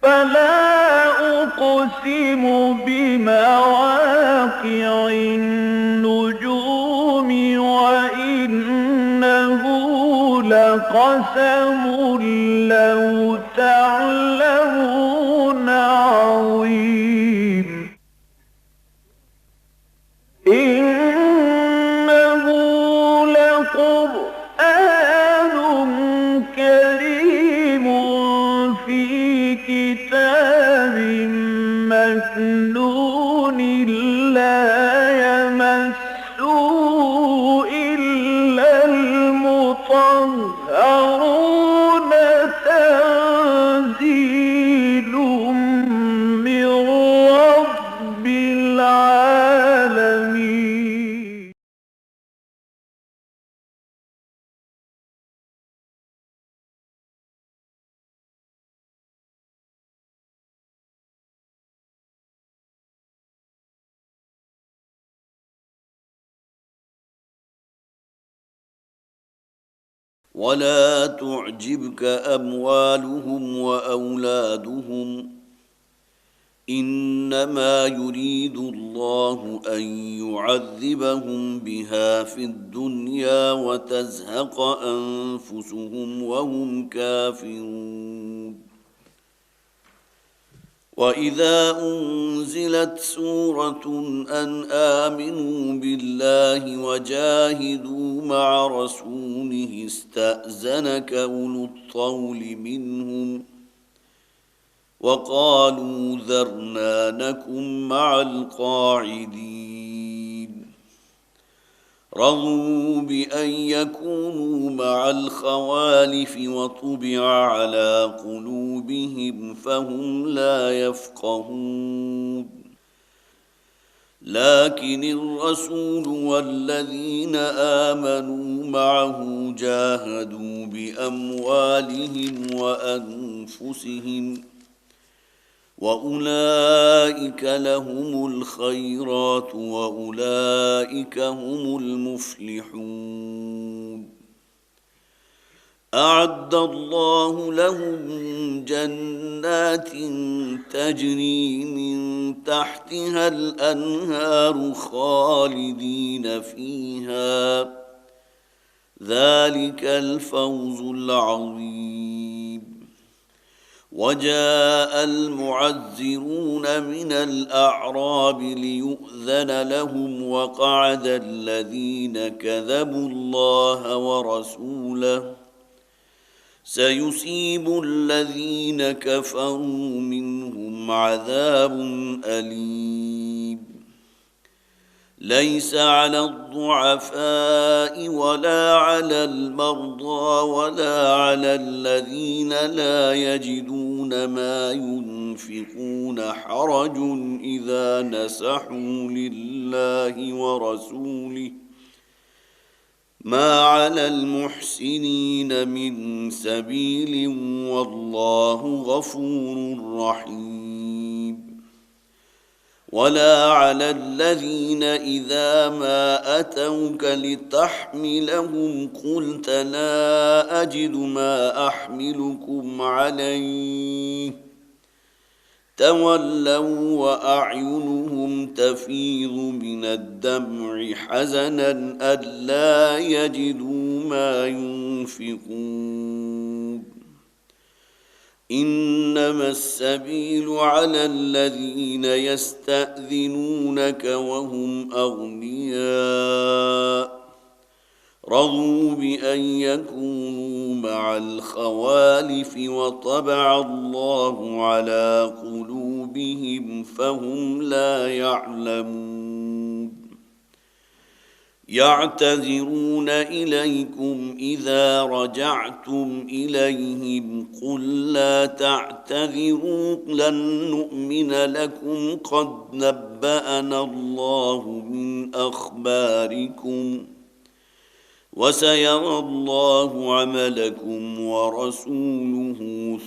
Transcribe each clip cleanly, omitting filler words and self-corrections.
فلا أقسم بمواقع النجوم وإنه لقسم لو تعلمون عظيم إنه لقرآن كريم في كتاب مكنون لا يمسه إلا المطهرون تنزيل من رب العالمين. ولا تعجبك أموالهم وأولادهم إنما يريد الله أن يعذبهم بها في الدنيا وتزهق أنفسهم وهم كافرون. وإذا أنزلت سورة أن آمنوا بالله وجاهدوا مع رسوله استأذنك أولو الطول منهم وقالوا ذرنا نكن مع القاعدين. رضوا بأن يكونوا مع الخوالف وطبع على قلوبهم فهم لا يفقهون. لكن الرسول والذين آمنوا معه جاهدوا بأموالهم وأنفسهم وأولئك لهم الخيرات وأولئك هم المفلحون. أعد الله لهم جنات تجري من تحتها الأنهار خالدين فيها ذلك الفوز العظيم. وجاء المعذرون من الأعراب ليؤذن لهم وقعد الذين كذبوا الله ورسوله سيصيب الذين كفروا منهم عذاب أليم. ليس على الضعفاء ولا على المرضى ولا على الذين لا يجدون ما ينفقون حرج إذا نصحوا لله ورسوله ما على المحسنين من سبيل والله غفور رحيم. ولا على الذين إذا ما أتوك لتحملهم قلت لا أجد ما أحملكم عليه تولوا وأعينهم تفيض من الدمع حزنا ألا يجدوا ما ينفقون. إنما السبيل على الذين يستأذنونك وهم أغنياء رضوا بأن يكونوا مع الخوالف وطبع الله على قلوبهم فهم لا يعلمون. يعتذرون إليكم إذا رجعتم إليهم قل لا تعتذروا لن نؤمن لكم قد نبأنا الله من أخباركم وسيرى الله عملكم ورسوله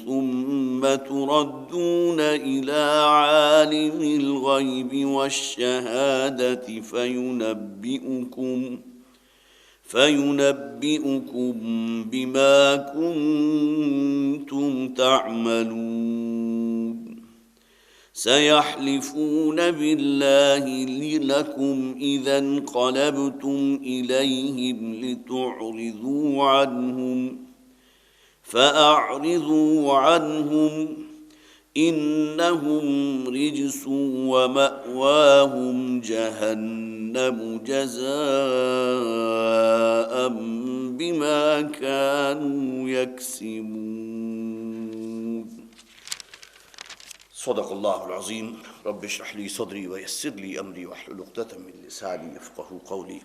ثم تردون إلى عالم الغيب والشهادة فينبئكم بما كنتم تعملون. سيحلفون بالله لكم إذا انقلبتم إليهم لتعرضوا عنهم فأعرضوا عنهم إنهم رجس ومأواهم جهنم جزاء بما كانوا يكسبون صدق اللہ العظیم رب اشرح لي صدری ويسر لي امری واحلل عقدۃ من لسانی یفقهوا قولی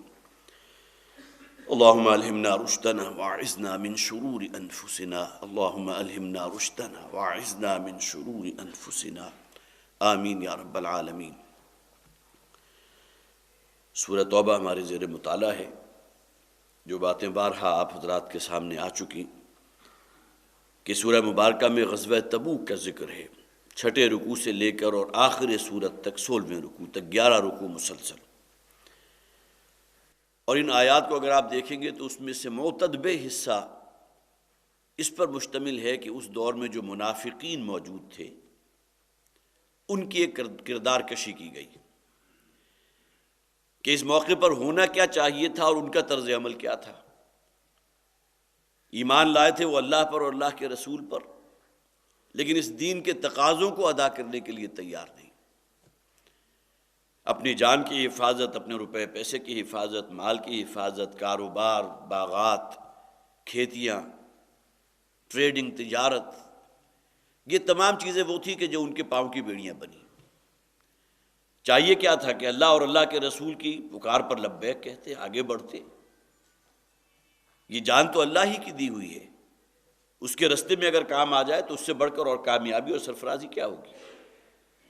اللهم الہمنا رشدنا واعذنا من شرور انفسنا اللهم الہمنا رشدنا واعذنا من شرور انفسنا آمین یا رب العالمین۔ سورہ توبہ ہمارے زیر مطالعہ ہے، جو باتیں بارہا آپ حضرات کے سامنے آ چکی کہ سورہ مبارکہ میں غزوہ تبوک کا ذکر ہے، چھٹے رکوع سے لے کر اور آخر سورت تک 16ویں رکوع تک 11 رکوع مسلسل، اور ان آیات کو اگر آپ دیکھیں گے تو اس میں سے معتدب حصہ اس پر مشتمل ہے کہ اس دور میں جو منافقین موجود تھے ان کی ایک کردار کشی کی گئی کہ اس موقع پر ہونا کیا چاہیے تھا اور ان کا طرز عمل کیا تھا۔ ایمان لائے تھے وہ اللہ پر اور اللہ کے رسول پر، لیکن اس دین کے تقاضوں کو ادا کرنے کے لیے تیار نہیں۔ اپنی جان کی حفاظت، اپنے روپے پیسے کی حفاظت، مال کی حفاظت، کاروبار، باغات، کھیتیاں، ٹریڈنگ، تجارت، یہ تمام چیزیں وہ تھی کہ جو ان کے پاؤں کی بیڑیاں بنی۔ چاہیے کیا تھا کہ اللہ اور اللہ کے رسول کی پکار پر لبیک کہتے، آگے بڑھتے۔ یہ جان تو اللہ ہی کی دی ہوئی ہے، اس کے رستے میں اگر کام آ جائے تو اس سے بڑھ کر اور کامیابی اور سرفرازی کیا ہوگی۔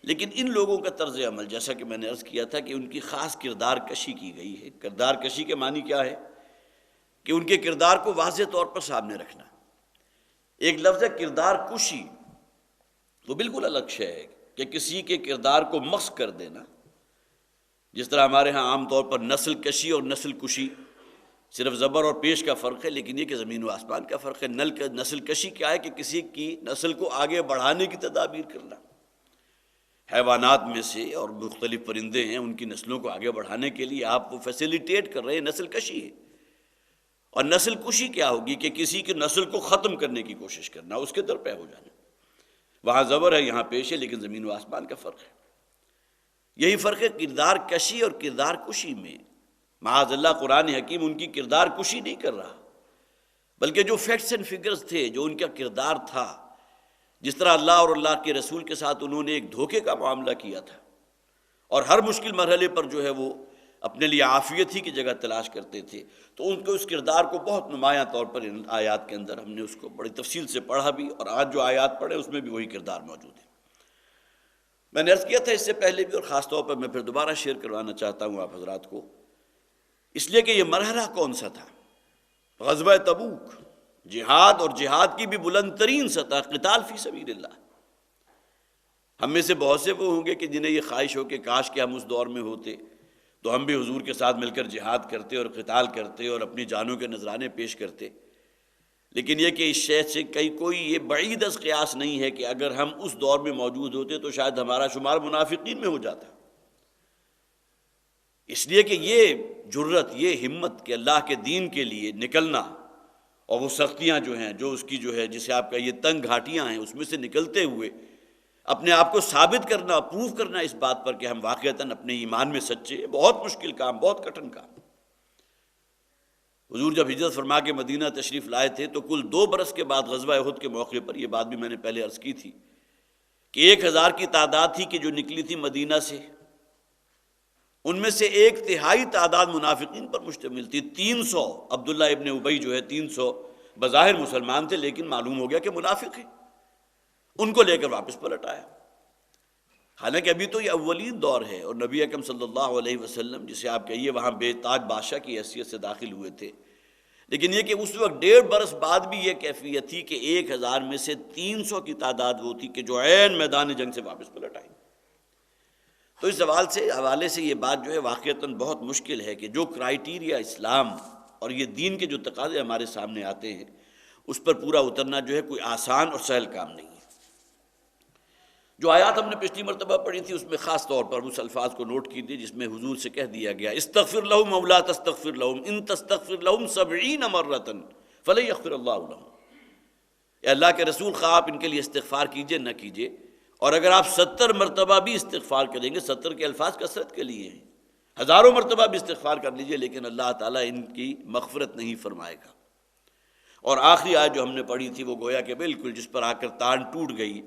لیکن ان لوگوں کا طرز عمل، جیسا کہ میں نے عرض کیا تھا کہ ان کی خاص کردار کشی کی گئی ہے۔ کردار کشی کے معنی کیا ہے کہ ان کے کردار کو واضح طور پر سامنے رکھنا۔ ایک لفظ ہے کردار کشی، وہ بالکل الگ شے ہے کہ کسی کے کردار کو مسخ کر دینا۔ جس طرح ہمارے ہاں عام طور پر نسل کشی اور نسل کشی صرف زبر اور پیش کا فرق ہے، لیکن یہ کہ زمین و آسمان کا فرق ہے۔ نسل کشی کیا ہے کہ کسی کی نسل کو آگے بڑھانے کی تدابیر کرنا۔ حیوانات میں سے اور مختلف پرندے ہیں، ان کی نسلوں کو آگے بڑھانے کے لیے آپ وہ فیسیلیٹیٹ کر رہے ہیں، نسل کشی ہے۔ اور نسل کشی کیا ہوگی کہ کسی کی نسل کو ختم کرنے کی کوشش کرنا، اس کے در پہ ہو جانا۔ وہاں زبر ہے، یہاں پیش ہے، لیکن زمین و آسمان کا فرق ہے۔ یہی فرق ہے کردار کشی اور کردار کشی میں۔ معاذ اللہ قرآن حکیم ان کی کردار کشی نہیں کر رہا، بلکہ جو فیکٹس اینڈ فگرز تھے، جو ان کا کردار تھا، جس طرح اللہ اور اللہ کے رسول کے ساتھ انہوں نے ایک دھوکے کا معاملہ کیا تھا اور ہر مشکل مرحلے پر جو ہے وہ اپنے لیے عافیت ہی کی جگہ تلاش کرتے تھے، تو ان کو اس کردار کو بہت نمایاں طور پر ان آیات کے اندر ہم نے اس کو بڑی تفصیل سے پڑھا بھی، اور آج جو آیات پڑھے اس میں بھی وہی کردار موجود ہے۔ میں نے عرض کیا تھا اس سے پہلے بھی، اور خاص طور پر میں پھر دوبارہ شیئر کروانا چاہتا ہوں آپ حضرات کو، اس لیے کہ یہ مرحلہ کون سا تھا؟ غزوہ تبوک، جہاد، اور جہاد کی بھی بلند ترین سطح قتال فی سبیل اللہ۔ ہم میں سے بہت سے وہ ہوں گے کہ جنہیں یہ خواہش ہو کہ کاش کہ ہم اس دور میں ہوتے تو ہم بھی حضور کے ساتھ مل کر جہاد کرتے اور قتال کرتے اور اپنی جانوں کے نذرانے پیش کرتے، لیکن یہ کہ اس شے سے کوئی یہ بعید از قیاس نہیں ہے کہ اگر ہم اس دور میں موجود ہوتے تو شاید ہمارا شمار منافقین میں ہو جاتا۔ اس لیے کہ یہ جرت، یہ ہمت کہ اللہ کے دین کے لیے نکلنا، اور وہ سختیاں جو ہیں، جو اس کی جو ہے جسے آپ کا یہ تنگ گھاٹیاں ہیں، اس میں سے نکلتے ہوئے اپنے آپ کو ثابت کرنا، پروف کرنا اس بات پر کہ ہم واقعتاً اپنے ایمان میں سچے، بہت مشکل کام، بہت کٹھن کام۔ حضور جب ہجرت فرما کے مدینہ تشریف لائے تھے تو کل 2 برس کے بعد غزوہ احد کے موقع پر، یہ بات بھی میں نے پہلے عرض کی تھی کہ 1000 کی تعداد تھی کہ جو نکلی تھی مدینہ سے، ان میں سے 1/3 تعداد منافقین پر مشتمل تھی۔ 300 عبداللہ ابن ابی جو ہے 300 بظاہر مسلمان تھے، لیکن معلوم ہو گیا کہ منافق ہیں، ان کو لے کر واپس پلٹ آیا۔ حالانکہ ابھی تو یہ اولین دور ہے، اور نبی اکرم صلی اللہ علیہ وسلم جسے آپ کہیے وہاں بے تاج بادشاہ کی حیثیت سے داخل ہوئے تھے، لیکن یہ کہ اس وقت 1.5 برس بعد بھی یہ کیفیت تھی کہ 1000 میں سے 300 کی تعداد وہ تھی کہ جو عین میدان جنگ سے واپس پلٹ آئی۔ تو اس حوالے سے یہ بات جو ہے واقعتاً بہت مشکل ہے کہ جو کرائیٹیریا اسلام اور یہ دین کے جو تقاضے ہمارے سامنے آتے ہیں اس پر پورا اترنا جو ہے کوئی آسان اور سہل کام نہیں ہے۔ جو آیات ہم نے پچھلی مرتبہ پڑھی تھی اس میں خاص طور پر اس الفاظ کو نوٹ کیجیے جس میں حضور سے کہہ دیا گیا استغفر لہم او لا تستغفر لہم ان تستغفر لہم 70 مرۃ فلن یغفر اللہ لہم، اے اللہ کے رسول خواہ آپ ان کے لیے استغفار کیجیے نہ کیجیے، اور اگر آپ 70 مرتبہ بھی استغفار کریں گے، 70 کے الفاظ کثرت کے لیے ہیں، ہزاروں مرتبہ بھی استغفار کر لیجیے لیکن اللہ تعالیٰ ان کی مغفرت نہیں فرمائے گا۔ اور آخری آیت جو ہم نے پڑھی تھی وہ گویا کہ بالکل جس پر آ کر تان ٹوٹ گئی،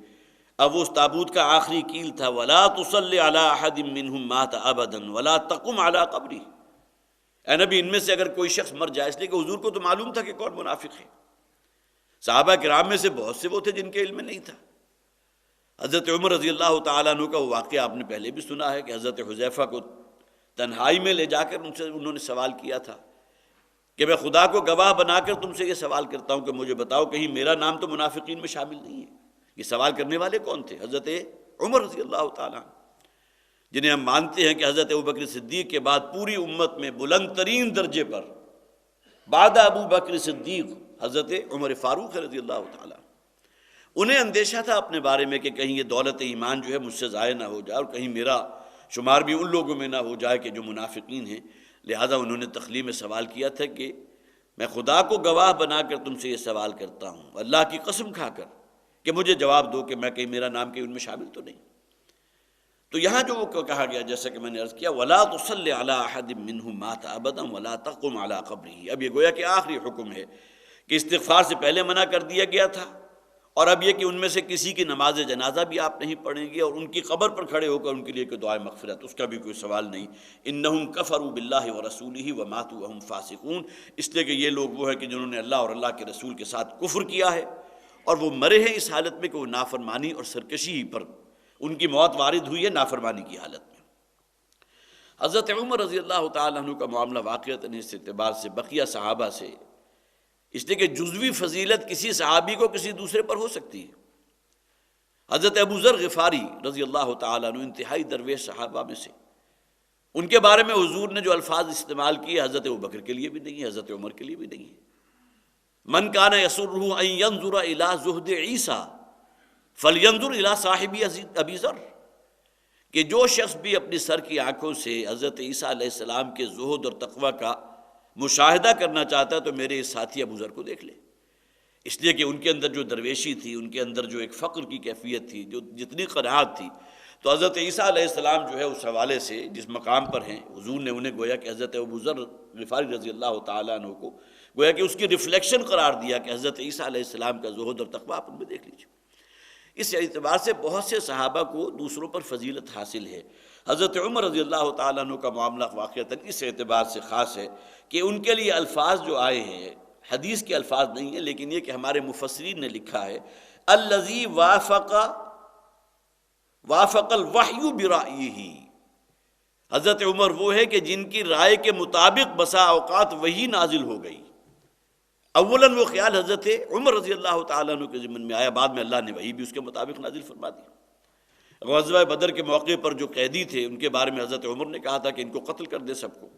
اب وہ اس تابوت کا آخری کیل تھا وَلَا تُصَلِّ عَلَىٰ أَحَدٍ مِّنْهُمْ مَاتَ أَبَدًا وَلَا تَقُمْ عَلَىٰ قَبْرِهِ، اے نبی ان میں سے اگر کوئی شخص مر جائے، اس لیے کہ حضور کو تو معلوم تھا کہ کون منافق ہے، صحابہ کرام میں سے بہت سے وہ تھے جن کے علم میں نہیں تھا۔ حضرت عمر رضی اللہ تعالیٰ عنہ کا وہ واقعہ آپ نے پہلے بھی سنا ہے کہ حضرت حذیفہ کو تنہائی میں لے جا کر انہوں نے سوال کیا تھا کہ میں خدا کو گواہ بنا کر تم سے یہ سوال کرتا ہوں کہ مجھے بتاؤ کہیں میرا نام تو منافقین میں شامل نہیں ہے۔ یہ سوال کرنے والے کون تھے؟ حضرت عمر رضی اللہ تعالیٰ عنہ، جنہیں ہم مانتے ہیں کہ حضرت ابوبکر صدیق کے بعد پوری امت میں بلند ترین درجے پر بعد ابو بکر صدیق حضرت عمر فاروق رضی اللہ تعالیٰ عنہ۔ انہیں اندیشہ تھا اپنے بارے میں کہ کہیں یہ دولت ایمان جو ہے مجھ سے ضائع نہ ہو جائے اور کہیں میرا شمار بھی ان لوگوں میں نہ ہو جائے کہ جو منافقین ہیں، لہذا انہوں نے تخلیہ میں سوال کیا تھا کہ میں خدا کو گواہ بنا کر تم سے یہ سوال کرتا ہوں، اللہ کی قسم کھا کر کہ مجھے جواب دو کہ میں کہیں میرا نام کہیں ان میں شامل تو نہیں۔ تو یہاں جو وہ کہا گیا جیسا کہ میں نے عرض کیا وَلَا تُصَلِّ عَلَىٰ أَحَدٍ مِّنْهُمْ مَاتَ أَبَدًا وَلَا تَقُمْ عَلَىٰ قَبْرِهِ، اب یہ گویا کہ آخری حکم ہے کہ استغفار سے پہلے منع کر دیا گیا تھا، اور اب یہ کہ ان میں سے کسی کی نماز جنازہ بھی آپ نہیں پڑھیں گے اور ان کی قبر پر کھڑے ہو کر ان کے لیے کوئی دعائے مغفرت، اس کا بھی کوئی سوال نہیں۔ اِنَّهُمْ كَفَرُوا بِاللَّهِ وَرَسُولِهِ وَمَاتُوا وَهُمْ فَاسِقُونَ، اس لیے کہ یہ لوگ وہ ہیں کہ جنہوں نے اللہ اور اللہ کے رسول کے ساتھ کفر کیا ہے اور وہ مرے ہیں اس حالت میں کہ وہ نافرمانی اور سرکشی پر ان کی موت وارد ہوئی ہے نافرمانی کی حالت میں۔ حضرت عمر رضی اللہ تعالیٰ عنہ کا معاملہ واقعتاً اس اعتبار سے بقیہ صحابہ سے، اس لیے کہ جزوی فضیلت کسی صحابی کو کسی دوسرے پر ہو سکتی ہے۔ حضرت ابو ذر غفاری رضی اللہ تعالیٰ عنہ انتہائی درویش صحابہ میں سے، ان کے بارے میں حضور نے جو الفاظ استعمال کیے حضرت ابوبکر کے لیے بھی نہیں ہے، حضرت عمر کے لیے بھی نہیں ہے۔ من کان یسرہ ان ینظر الی زہد عیسیٰ فلینظر الی صاحب ابی ذر، کہ جو شخص بھی اپنی سر کی آنکھوں سے حضرت عیسیٰ علیہ السلام کے زہد اور تقوی کا مشاہدہ کرنا چاہتا ہے تو میرے اس ساتھی ابو ذر کو دیکھ لے، اس لیے کہ ان کے اندر جو درویشی تھی، ان کے اندر جو ایک فقر کی کیفیت تھی، جو جتنی قناعت تھی، تو حضرت عیسیٰ علیہ السلام جو ہے اس حوالے سے جس مقام پر ہیں، حضور نے انہیں گویا کہ حضرت ابو ذر غفاری رضی اللہ تعالیٰ عنہ کو گویا کہ اس کی ریفلیکشن قرار دیا کہ حضرت عیسیٰ علیہ السلام کا زہد اور تقویٰ آپ ان میں دیکھ لیجیے۔ اس اعتبار سے بہت سے صحابہ کو دوسروں پر فضیلت حاصل ہے۔ حضرت عمر رضی اللہ تعالیٰ عنہ کا معاملہ واقعتاً اس اعتبار سے خاص ہے کہ ان کے لیے الفاظ جو آئے ہیں حدیث کے الفاظ نہیں ہیں، لیکن یہ کہ ہمارے مفسرین نے لکھا ہے الذی وافق الوحی برأیہ، حضرت عمر وہ ہے کہ جن کی رائے کے مطابق بسا اوقات وحی نازل ہو گئی۔ اولاً وہ خیال حضرت عمر رضی اللہ تعالیٰ عنہ کے ذمن میں آیا، بعد میں اللہ نے وحی بھی اس کے مطابق نازل فرما دی۔ غزوہ بدر کے موقع پر جو قیدی تھے ان کے بارے میں حضرت عمر نے کہا تھا کہ ان کو قتل کر دے سب کو،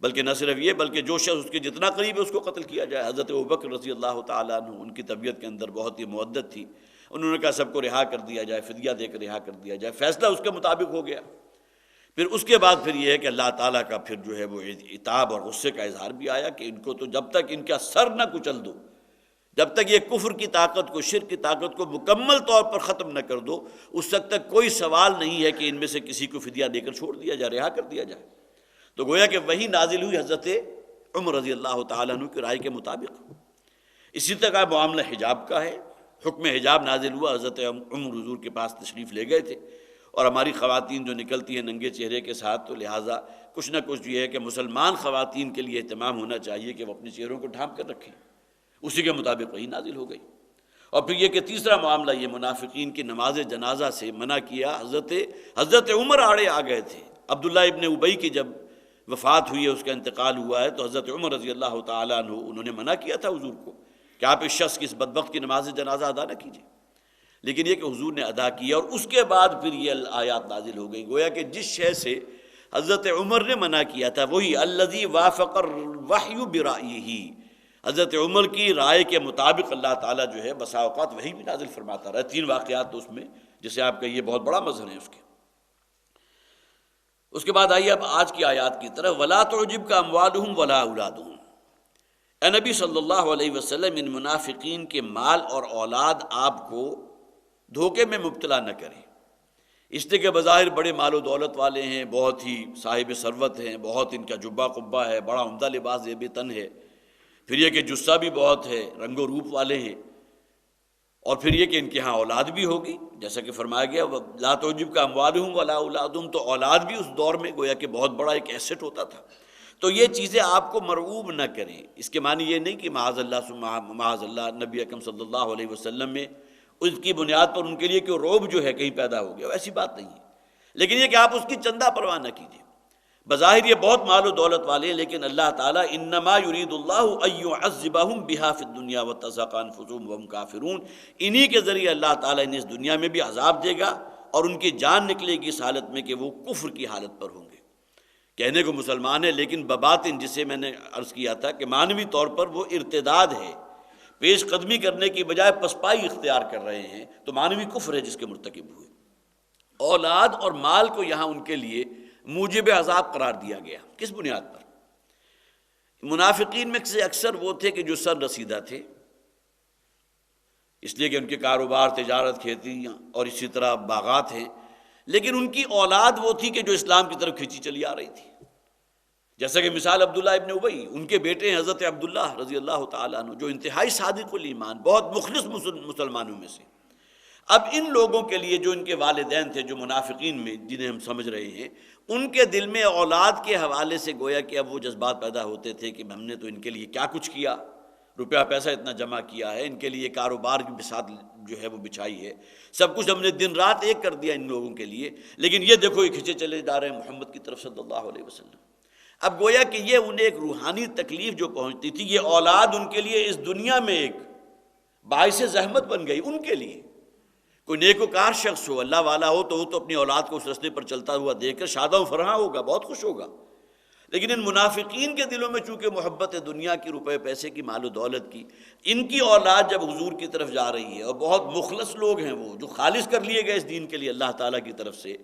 بلکہ نہ صرف یہ بلکہ جو شخص اس کے جتنا قریب ہے اس کو قتل کیا جائے۔ حضرت ابوبکر رضی اللہ تعالیٰ عنہ ان کی طبیعت کے اندر بہت ہی مودت تھی، انہوں نے کہا سب کو رہا کر دیا جائے، فدیہ دے کر رہا کر دیا جائے، فیصلہ اس کے مطابق ہو گیا۔ پھر اس کے بعد پھر یہ ہے کہ اللہ تعالیٰ کا پھر جو ہے وہ عتاب اور غصے کا اظہار بھی آیا کہ ان کو تو جب تک ان کا سر نہ کچل دو، جب تک یہ کفر کی طاقت کو، شرک کی طاقت کو مکمل طور پر ختم نہ کر دو، اس وقت تک کوئی سوال نہیں ہے کہ ان میں سے کسی کو فدیہ دے کر چھوڑ دیا جائے، رہا کر دیا جائے۔ تو گویا کہ وہی نازل ہوئی حضرت عمر رضی اللہ تعالیٰ عنہ کی رائے کے مطابق۔ اسی طرح معاملہ حجاب کا ہے، حکم حجاب نازل ہوا، حضرت عمر حضور کے پاس تشریف لے گئے تھے، اور ہماری خواتین جو نکلتی ہیں ننگے چہرے کے ساتھ، تو لہٰذا کچھ نہ کچھ یہ ہے کہ مسلمان خواتین کے لیے اہتمام ہونا چاہیے کہ وہ اپنے چہروں کو ڈھانپ کر رکھیں، اسی کے مطابق وہی نازل ہو گئی۔ اور پھر یہ کہ تیسرا معاملہ یہ منافقین کی نماز جنازہ سے منع کیا، حضرت عمر آڑے آ گئے تھے۔ عبداللہ ابن ابی کی جب وفات ہوئی ہے، اس کا انتقال ہوا ہے، تو حضرت عمر رضی اللہ تعالیٰ عنہ انہوں نے منع کیا تھا حضور کو کہ آپ اس شخص کی، اس بدبخت کی نماز جنازہ ادا نہ کیجیے، لیکن یہ کہ حضور نے ادا کیا، اور اس کے بعد پھر یہ آیات نازل ہو گئی۔ گویا کہ جس شے سے حضرت عمر نے منع کیا تھا وہی الذی وافق الوحی برأیہ، حضرت عمر کی رائے کے مطابق اللہ تعالیٰ جو ہے بسا اوقات وہی بھی نازل فرماتا رہا۔ تین واقعات تو اس میں جسے آپ کہیے بہت بڑا مظہر ہے اس کے بعد آئیے اب آج کی آیات کی طرف. وَلَا تُعْجِبْكَ أَمْوَالُهُمْ وَلَا أَوْلَادُهُم. اے نبی صلی اللہ علیہ وسلم ان منافقین کے مال اور اولاد آپ کو دھوکے میں مبتلا نہ کریں، اس لیے کہ بظاہر بڑے مال و دولت والے ہیں، بہت ہی صاحب ثروت ہیں، بہت ان کا جبہ قبہ ہے، بڑا عمدہ لباس زیب تن ہے، پھر یہ کہ جثہ بھی بہت ہے، رنگ و روپ والے ہیں، اور پھر یہ کہ ان کے ہاں اولاد بھی ہوگی، جیسا کہ فرمایا گیا لا تعجبک اموالہم ولا اولادہم، تو اولاد بھی اس دور میں گویا کہ بہت بڑا ایک ایسٹ ہوتا تھا. تو یہ چیزیں آپ کو مرعوب نہ کریں. اس کے معنی یہ نہیں کہ معاذ اللہ نبی اکرم صلی اللہ علیہ وسلم میں اس کی بنیاد پر ان کے لیے کہ رعب جو ہے کہیں پیدا ہو گیا، ایسی بات نہیں ہے، لیکن یہ کہ آپ اس کی چندہ پرواہ نہ کیجیے. بظاہر یہ بہت مال و دولت والے ہیں، لیکن اللہ تعالیٰ انما یرید اللہ ان یعذبہم بہا فی الدنیا وتزہق انفسہم وہم کافرون، انہی کے ذریعے اللہ تعالیٰ انہیں اس دنیا میں بھی عذاب دے گا اور ان کی جان نکلے گی اس حالت میں کہ وہ کفر کی حالت پر ہوں گے. کہنے کو مسلمان ہے لیکن بباطن، جسے میں نے عرض کیا تھا کہ معنوی طور پر وہ ارتداد ہے، پیش قدمی کرنے کی بجائے پسپائی اختیار کر رہے ہیں، تو معنوی کفر ہے جس کے مرتکب ہوئے. اولاد اور مال کو یہاں ان کے لیے موجب عذاب قرار دیا گیا. کس بنیاد پر؟ منافقین میں سے اکثر وہ تھے کہ جو سر رسیدہ تھے، اس لیے کہ ان کے کاروبار، تجارت، کھیتیاں اور اسی طرح باغات ہیں، لیکن ان کی اولاد وہ تھی کہ جو اسلام کی طرف کھینچی چلی آ رہی تھی. جیسا کہ مثال عبداللہ ابن ابی، ان کے بیٹے ہیں حضرت عبداللہ رضی اللہ تعالیٰ عنہ، جو انتہائی صادق الایمان، بہت مخلص مسلمانوں میں سے. اب ان لوگوں کے لیے جو ان کے والدین تھے، جو منافقین میں جنہیں ہم سمجھ رہے ہیں، ان کے دل میں اولاد کے حوالے سے گویا کہ اب وہ جذبات پیدا ہوتے تھے کہ ہم نے تو ان کے لیے کیا کچھ کیا، روپیہ پیسہ اتنا جمع کیا ہے، ان کے لیے کاروبار کی بساط جو ہے وہ بچھائی ہے، سب کچھ ہم نے دن رات ایک کر دیا ان لوگوں کے لیے، لیکن یہ دیکھو یہ کھنچے چلے جا رہے ہیں محمد کی طرف صلی اللہ علیہ وسلم. اب گویا کہ یہ انہیں ایک روحانی تکلیف جو پہنچتی تھی، یہ اولاد ان کے لیے اس دنیا میں ایک باعث زحمت بن گئی. ان کے لیے کوئی نیک وکار شخص ہو، اللہ والا ہو، تو وہ تو اپنی اولاد کو اس رستے پر چلتا ہوا دیکھ کر شادہ و فرحاں ہوگا، بہت خوش ہوگا. لیکن ان منافقین کے دلوں میں چونکہ محبت دنیا کی، روپے پیسے کی، مال و دولت کی، ان کی اولاد جب حضور کی طرف جا رہی ہے، اور بہت مخلص لوگ ہیں وہ جو خالص کر لیے گئے اس دین کے لیے اللہ تعالیٰ کی طرف سے،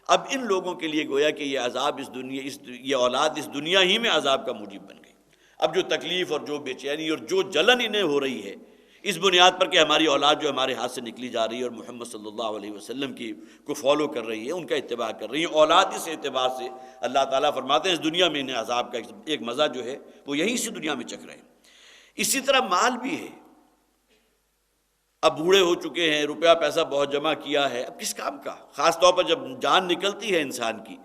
اب ان لوگوں کے لیے گویا کہ یہ عذاب یہ اولاد اس دنیا ہی میں عذاب کا موجب بن گئی. اب جو تکلیف اور جو بے چینی اور جو جلن انہیں ہو رہی ہے اس بنیاد پر کہ ہماری اولاد جو ہمارے ہاتھ سے نکلی جا رہی ہے اور محمد صلی اللہ علیہ وسلم کی کو فالو کر رہی ہے، ان کا اتباع کر رہی ہے، اولاد اس اعتبار سے اللہ تعالیٰ فرماتے ہیں اس دنیا میں انہیں عذاب کا ایک مزہ جو ہے وہ یہی اسی دنیا میں چکھ رہے ہیں. اسی طرح مال بھی ہے. اب بوڑھے ہو چکے ہیں، روپیہ پیسہ بہت جمع کیا ہے، اب کس کام کا؟ خاص طور پر جب جان نکلتی ہے انسان کی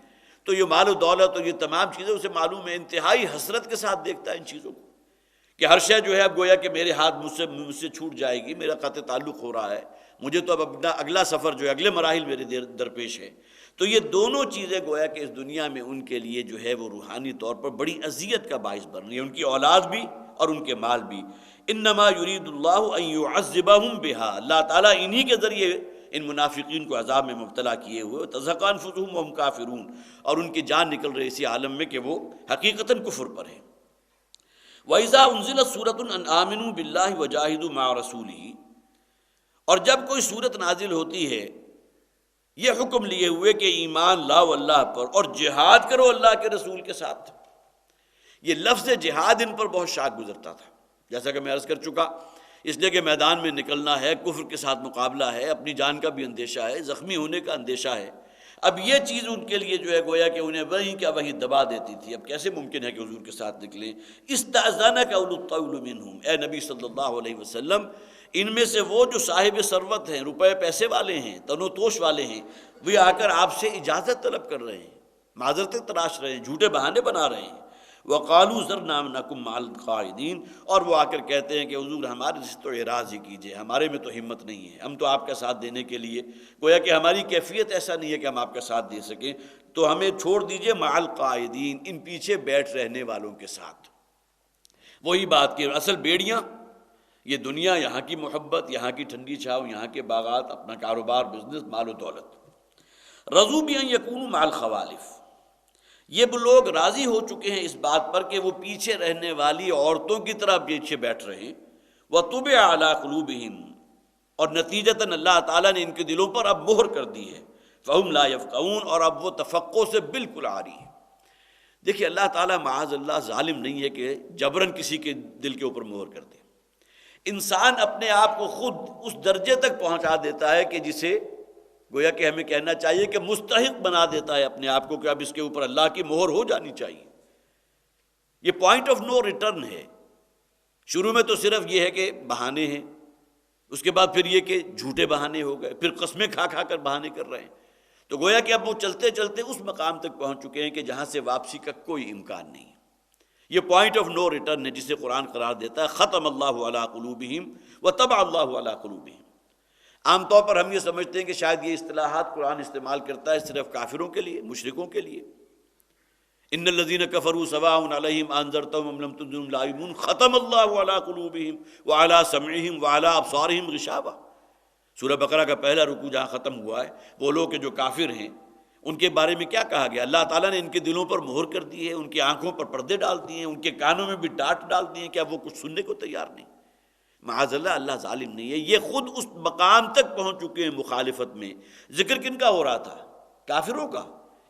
تو یہ مال و دولت اور یہ تمام چیزیں اسے معلوم ہے، انتہائی حسرت کے ساتھ دیکھتا ہے ان چیزوں کو کہ ہر شے جو ہے اب گویا کہ میرے ہاتھ مجھ سے چھوٹ جائے گی، میرا قطع تعلق ہو رہا ہے، مجھے تو اب اپنا اگلا سفر جو ہے، اگلے مراحل میرے درپیش ہے. تو یہ دونوں چیزیں گویا کہ اس دنیا میں ان کے لیے جو ہے وہ روحانی طور پر بڑی اذیت کا باعث بن رہی ہے، ان کی اولاد بھی اور ان کے مال بھی. انما یرید اللہ ان یعذبہم بہا، اللہ تعالیٰ انہی کے ذریعے ان منافقین کو عذاب میں مبتلا کیے ہوئے، تزہق انفسہم وہم کافرون، اور ان کی جان نکل رہی اسی عالم میں کہ وہ حقیقتاً کفر پر ہیں. وَإِذَا أُنزِلَتْ سُورَةٌ أَنْ آمِنُوا بِاللَّهِ وَجَاهِدُوا مَعَ رَسُولِهِ، اور جب کوئی صورت نازل ہوتی ہے یہ حکم لیے ہوئے کہ ایمان لاؤ اللہ پر اور جہاد کرو اللہ کے رسول کے ساتھ. یہ لفظ جہاد ان پر بہت شاق گزرتا تھا، جیسا کہ میں عرض کر چکا، اس لیے کہ میدان میں نکلنا ہے، کفر کے ساتھ مقابلہ ہے، اپنی جان کا بھی اندیشہ ہے، زخمی ہونے کا اندیشہ ہے. اب یہ چیز ان کے لیے جو ہے گویا کہ انہیں وہی کیا وہی دبا دیتی تھی. اب کیسے ممکن ہے کہ حضور کے ساتھ نکلیں؟ استأذنک اولو الطول منہم، اے نبی صلی اللہ علیہ وسلم، ان میں سے وہ جو صاحب ثروت ہیں، روپے پیسے والے ہیں، تن و توش والے ہیں، وہ آ کر آپ سے اجازت طلب کر رہے ہیں، معذرتیں تراش رہے ہیں، جھوٹے بہانے بنا رہے ہیں. وقالوا ذرنا نکن مع القاعدین، اور وہ آ کر کہتے ہیں کہ حضور ہمارے سے تو اعراض ہی کیجئے، ہمارے میں تو ہمت نہیں ہے، ہم تو آپ کا ساتھ دینے کے لیے گویا کہ ہماری کیفیت ایسا نہیں ہے کہ ہم آپ کا ساتھ دے سکیں، تو ہمیں چھوڑ دیجئے مع القاعدین، ان پیچھے بیٹھ رہنے والوں کے ساتھ. وہی بات کہ اصل بیڑیاں یہ دنیا، یہاں کی محبت، یہاں کی ٹھنڈی چھاؤ، یہاں کے باغات، اپنا کاروبار، بزنس، مال و دولت. رضوا بان یکونوا مع الخوالف، یہ وہ لوگ راضی ہو چکے ہیں اس بات پر کہ وہ پیچھے رہنے والی عورتوں کی طرح پیچھے بیٹھ رہے ہیں. وطبع علی قلوبہم، اور نتیجتاً اللہ تعالیٰ نے ان کے دلوں پر اب مہر کر دی ہے، فہم لا یفقہون، اور اب وہ تفقہ سے بالکل عاری ہے۔ دیکھیے اللہ تعالیٰ معاذ اللہ ظالم نہیں ہے کہ جبراً کسی کے دل کے اوپر مہر کر دے۔ انسان اپنے آپ کو خود اس درجے تک پہنچا دیتا ہے کہ جسے گویا کہ ہمیں کہنا چاہیے کہ مستحق بنا دیتا ہے اپنے آپ کو کہ اب اس کے اوپر اللہ کی مہر ہو جانی چاہیے۔ یہ پوائنٹ آف نو ریٹرن ہے۔ شروع میں تو صرف یہ ہے کہ بہانے ہیں، اس کے بعد پھر یہ کہ جھوٹے بہانے ہو گئے، پھر قسمیں کھا کھا کر بہانے کر رہے ہیں، تو گویا کہ اب وہ چلتے چلتے اس مقام تک پہنچ چکے ہیں کہ جہاں سے واپسی کا کوئی امکان نہیں۔ یہ پوائنٹ آف نو ریٹرن ہے جسے قرآن قرار دیتا ہے ختم اللہ علی قلوبہم وطبع اللہ علی قلوبہم۔ عام طور پر ہم یہ سمجھتے ہیں کہ شاید یہ اصطلاحات قرآن استعمال کرتا ہے صرف کافروں کے لیے، مشرکوں کے لیے۔ ان الذین کفروا سواء علیہم انذرتہم ام لم تنذرہم لا یؤمنون ختم اللہ علی قلوبہم وعلی سمعہم وعلی ابصارہم غشاوہ۔ سورہ بقرہ کا پہلا رکوع جہاں ختم ہوا ہے، وہ لوگ کہ جو کافر ہیں ان کے بارے میں کیا کہا گیا؟ اللہ تعالیٰ نے ان کے دلوں پر مہر کر دی ہے، ان کی آنکھوں پر پردے ڈال دیے ہیں، ان کے کانوں میں بھی ڈانٹ ڈال دی ہیں کہ اب وہ کچھ سننے کو تیار نہیں۔ معاذ اللہ، اللہ ظالم نہیں ہے، یہ خود اس مقام تک پہنچ چکے ہیں مخالفت میں۔ ذکر کن کا ہو رہا تھا؟ کافروں کا۔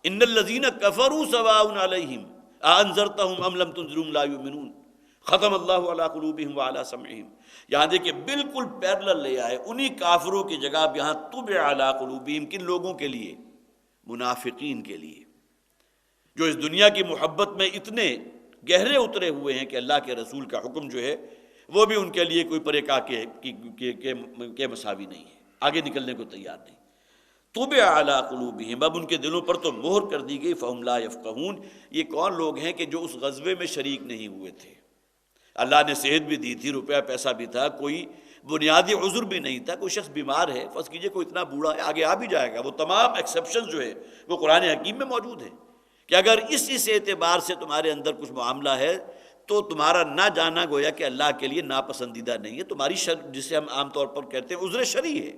ان الذین کفروا سواء علیہم انذرتہم ام لم تنذرہم لا یؤمنون ختم اللہ علی قلوبہم وعلی سمعہم۔ یہاں دیکھیں بالکل پیرلل لے آئے، انہی کافروں کی جگہ اب یہاں طبع علی قلوبہم، کن لوگوں کے لیے؟ منافقین کے لیے، جو اس دنیا کی محبت میں اتنے گہرے اترے ہوئے ہیں کہ اللہ کے رسول کا حکم جو ہے وہ بھی ان کے لیے کوئی پریکا کے مساوی نہیں ہے، آگے نکلنے کو تیار نہیں۔ طبع علی قلوبہم، اب ان کے دلوں پر تو مہر کر دی گئی، فہم لا یفقہون۔ یہ کون لوگ ہیں کہ جو اس غزوے میں شریک نہیں ہوئے تھے؟ اللہ نے صحت بھی دی تھی، روپیہ پیسہ بھی تھا، کوئی بنیادی عذر بھی نہیں تھا، کوئی شخص بیمار ہے، فرض کیجئے کوئی اتنا بوڑھا ہے، آگے آ بھی جائے گا، وہ تمام ایکسیپشن جو ہے وہ قرآن حکیم میں موجود ہیں کہ اگر اس اعتبار سے تمہارے اندر کچھ معاملہ ہے تو تمہارا نہ جانا گویا کہ اللہ کے لیے ناپسندیدہ نہیں ہے، تمہاری جسے ہم عام طور پر کہتے ہیں عذر شرعی ہے۔